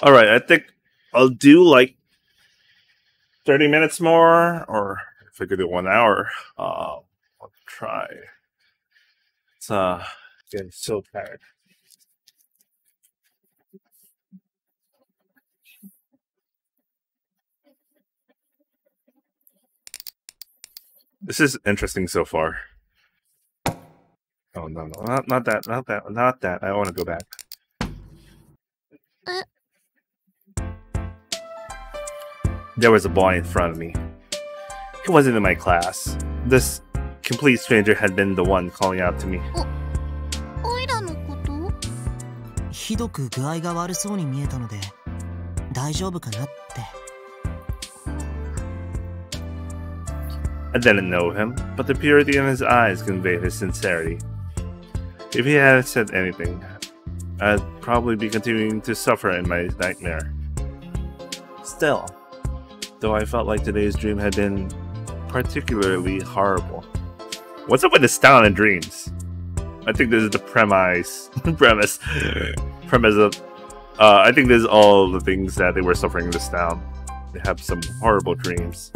All right, I think I'll do like 30 minutes more, or if I could do 1 hour, I'll try. It's getting so tired. This is interesting so far. Oh no, not that. I want to go back. There was a boy in front of me. He wasn't in my class. This complete stranger had been the one calling out to me. おいらのこと？ひどく具合が悪そうに見えたので大丈夫かなって。I didn't know him, but the purity in his eyes conveyed his sincerity. If he hadn't said anything, I'd probably be continuing to suffer in my nightmare. Still, though I felt like today's dream had been particularly horrible. What's up with this town and dreams? I think this is the premise of I think this is all the things that they were suffering in this town. They have some horrible dreams.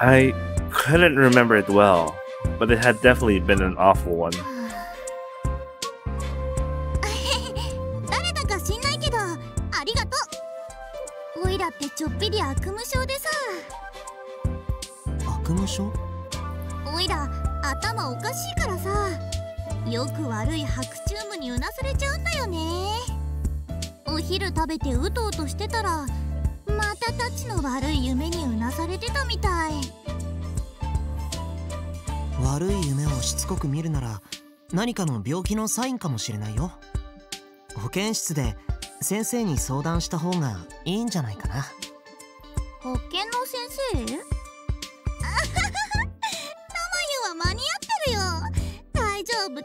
I couldn't remember it well, but it had definitely been an awful one. 誰だか知んないけど、ありがとう。おいらってちょっぴり悪夢症でさ。悪夢症？おいら頭おかしいからさ、よく悪い白チュームにうなされちゃうんだよね。お昼食べてうとうとしてたら、またたちの悪い夢にうなされてたみたい。悪い夢をしつこく見るなら何かの病気のサインかもしれないよ。保健室で先生に相談した方がいいんじゃないかな。保健の先生？タマユは間に合ってるよ。大丈夫大丈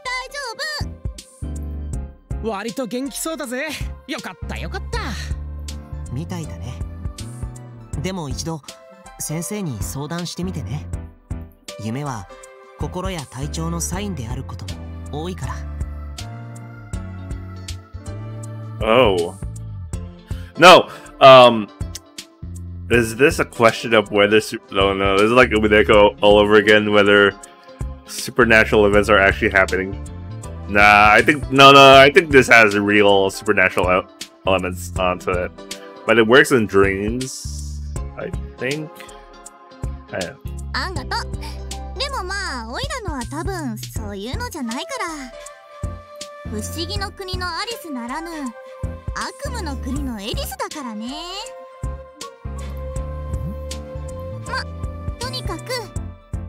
夫。割と元気そうだぜ。よかったよかった。みたいだね。でも一度先生に相談してみてね。夢は心や体調のサインであることも多いから。Oh. No. Is this a question of whether no, this is like Umineko all over again, whether supernatural events are actually happening? Nah, I think I think this has real supernatural elements onto it. But it works in dreams, I think. あんがと。でもまあ、オイラのは多分そういうのじゃないから。不思議の国のアリスならぬ悪夢の国のエリスだからね。ま、とにかく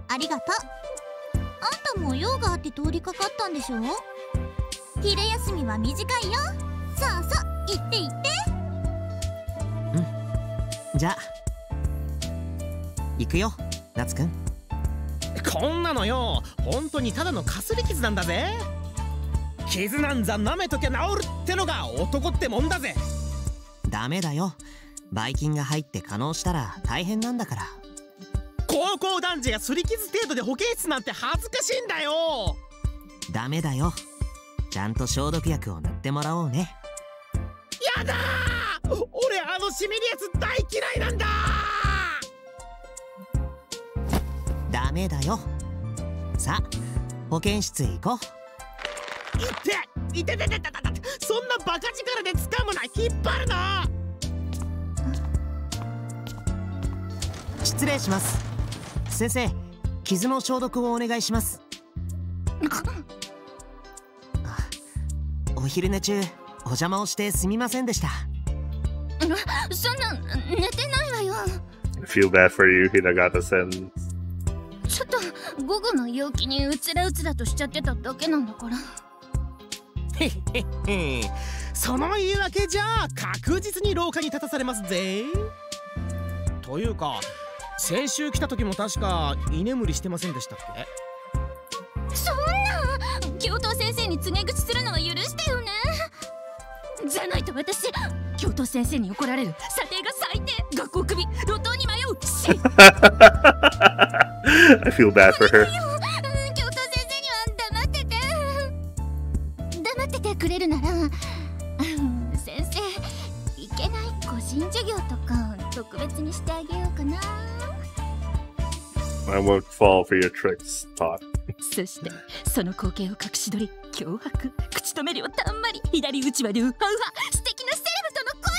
ありがとう。あんたも用があって通りかかったんでしょ？昼休みは短いよ。そうそう、行って行って。うん。じゃあ行くよ、ナツくん。こんなのよ、本当にただのかすり傷なんだぜ。傷なんざ舐めときゃ治るってのが男ってもんだぜ。ダメだよ。ばい菌が入って化膿したら大変なんだから。高校男児がすり傷程度で保健室なんて恥ずかしいんだよ。ダメだよ。ちゃんと消毒薬を塗ってもらおうね。やだー、俺あのしみるやつ大嫌いなんだ。ダメだよ。さあ保健室へ行こう。いてそんなバカ力で掴むな、引っ張るな。失礼します。先生、傷の消毒をお願いします。お昼寝中お邪魔をしてすみませんでした。そんな寝てないわよ。 I feel bad for you, Hinagata-sen. ちょっと午後の陽気にうつらうつらとしちゃってただけなんだから。へへへ、その言い訳じゃ確実に廊下に立たされますぜ。というか先週来た時も確か居眠りしてませんでしたっけ？そんな教頭先生に告げ口するのは許してよね。じゃないと私教頭先生に怒られる。査定が最低、学校クビ、路頭に迷うし。I feel bad for her. 教頭先生には黙っててくれるなら、先生 I won't fall for your tricks, Todd. そしてその光景を隠し撮り脅迫口止め料たんまり左打ちはでウハウハ素敵な生物の恋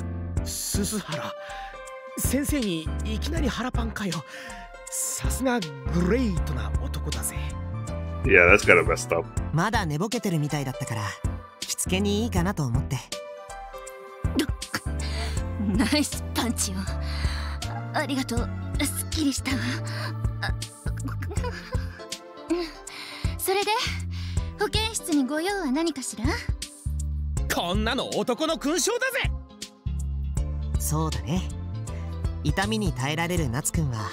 も鈴原先生にいきなり腹パンかよ。さすがグレートな男だぜ。Yeah, that's kind of messed up. まだ寝ぼけてるみたいだったからしつけにいいかなと思って。ナイスパンチよ。ありがとう。すっきりしたわ。それで保健室にご用は何かしら？こんなの男の勲章だぜ。そうだね。痛みに耐えられる夏くんは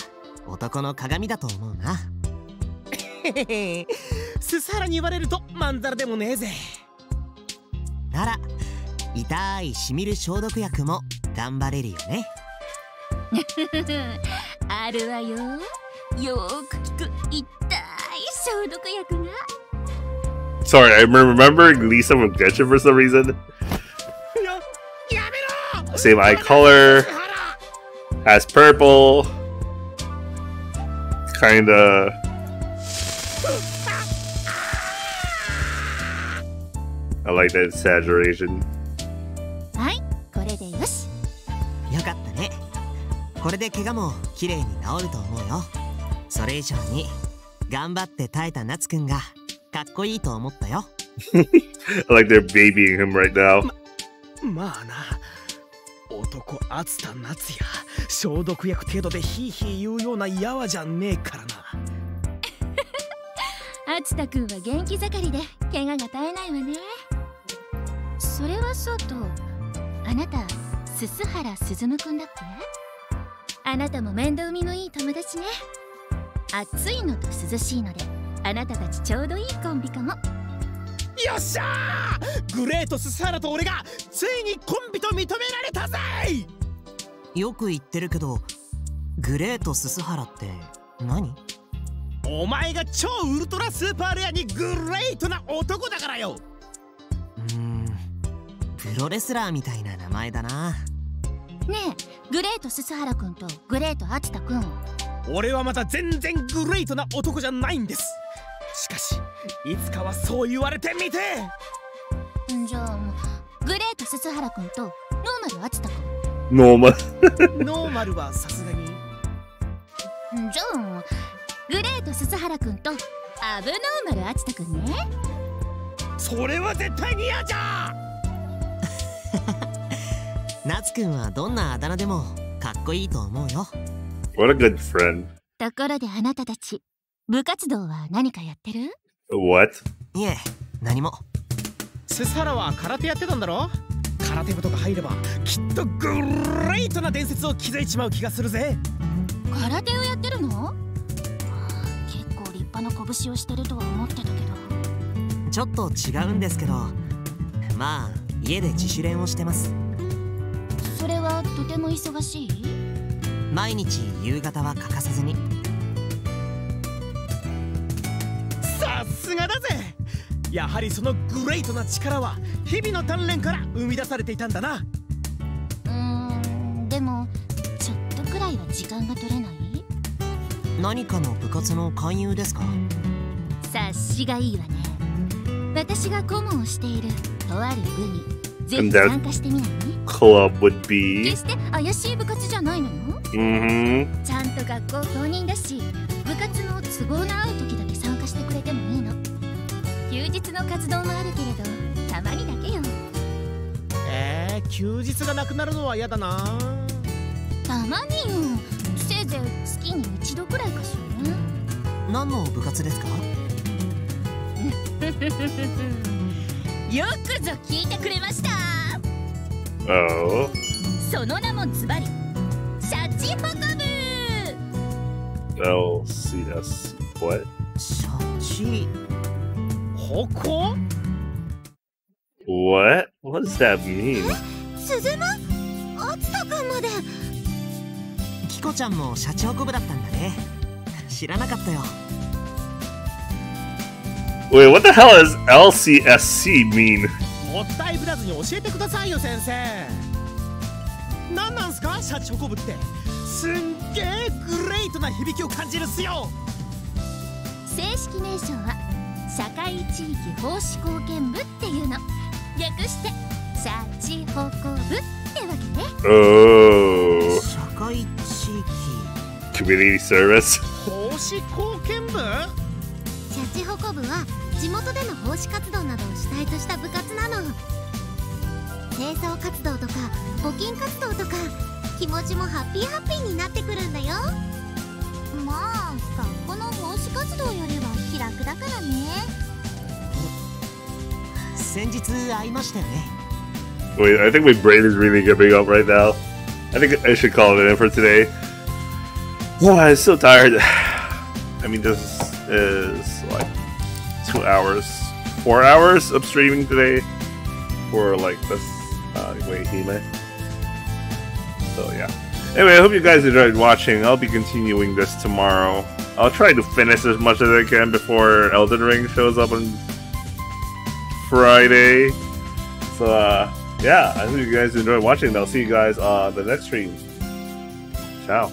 男の鏡だと思うな。スサラに言われるとまんざらでもねえぜ。なら痛いしみる消毒薬も頑張れるよね。あるわよ。よーく効く痛い消毒薬が。Sorry, I'm remembering Lisa from Genshin for some reason. Same eye color, has purple, kinda. I like that exaggeration. はい、これでよし。よかったね。これで怪我も綺麗に治ると思うよ。それ以上に頑張って耐えた夏くんがかっこいいと思ったよ。I like they're babying him right now. まあな、男熱田夏也消毒薬程度でヒーヒー言うようなやわじゃねえからな。熱田くんは元気盛りで怪我が絶えないわね。それはそうと、あなた鈴原鈴くんだっけ？あなたも面倒見のいい友達ね。暑いのと涼しいのであなたたちちょうどいいコンビかも。よっしゃー、グレート鈴原と俺がついにコンビと認められたぜ。よく言ってるけどグレート鈴原って何？お前が超ウルトラスーパーレアにグレートな男だからよ。プロレスラーみたいな名前だな。ねえ、グレート鈴原くんとグレート熱田くん。俺はまだ全然グレートな男じゃないんです。しかしいつかはそう言われてみて。じゃあグレート鈴原くんとノーマル熱田くん。ノーマルはさすがに。じゃあグレート鈴原くんとアブノーマル熱田くんね。それは絶対に嫌じゃ。夏くんはどんなあだ名でもかっこいいと思うよ。What a good friend. ところであなたたち部活動は何かやってる？ What? いえ、何も。鈴原は空手やってたんだろ。空手部とか入ればきっとグレートな伝説を築いちまう気がするぜ。空手をやってるの？結構立派な拳をしてるとは思ってたけど。ちょっと違うんですけど、まあ家で自主練をしてます。それはとても忙しい？毎日夕方は欠かさずに。さすがだぜ。やはりそのグレートな力は日々の鍛錬から生み出されていたんだな。でもちょっとくらいは時間が取れない？何かの部活の勧誘ですか？察しがいいわね。私が顧問をしているとある部にぜひ参加してみない？ Club would be. 決して怪しい部活じゃないのよ。ちゃんと学校公認だし、部活の都合の合う時だけ参加してくれてもいいの。休日の活動もあるけれど、たまにだけよ。休日がなくなるのは嫌だな。たまによ。せいぜい月に一度くらいかしらね。何の部活ですか？よくぞ聞いてくれました。Oh. その名もズバリシャチホコ部。LCS. What? シャチホコ？ What? What does that mean? 鈴間？熱田くんまで。キコちゃんもシャチホコ部だったんだね。知らなかったよ。Wait, what the hell does LCSC mean? もったいぶらずに教えてくださいよ先生。何なんすかシャチホコブって。すんげえグレートな響きを感じるっすよ。正式名称は社会地域奉仕貢献部っていうの。略してシャチホコ部ってわけね。Oh. 社会地域 Community service. 奉仕貢献部？シャチホコ部は地元での奉仕活動などを主体とした部活なの。清掃活動とか募金活動とか、気持ちもハッピーになってくるんだよ。まあ学校の奉仕活動よりは気楽だからね。先日会いましたよね。 Wait, I think my brain is really giving up right now. I think I should call it in for today. Oh, I'm so tired. I mean, this is like 2 hours, 4 hours of streaming today for like this Iwaihime. So yeah. Anyway, I hope you guys enjoyed watching. I'll be continuing this tomorrow. I'll try to finish as much as I can before Elden Ring shows up on Friday. So yeah, I hope you guys enjoyed watching. I'll see you guys on the next stream. Ciao.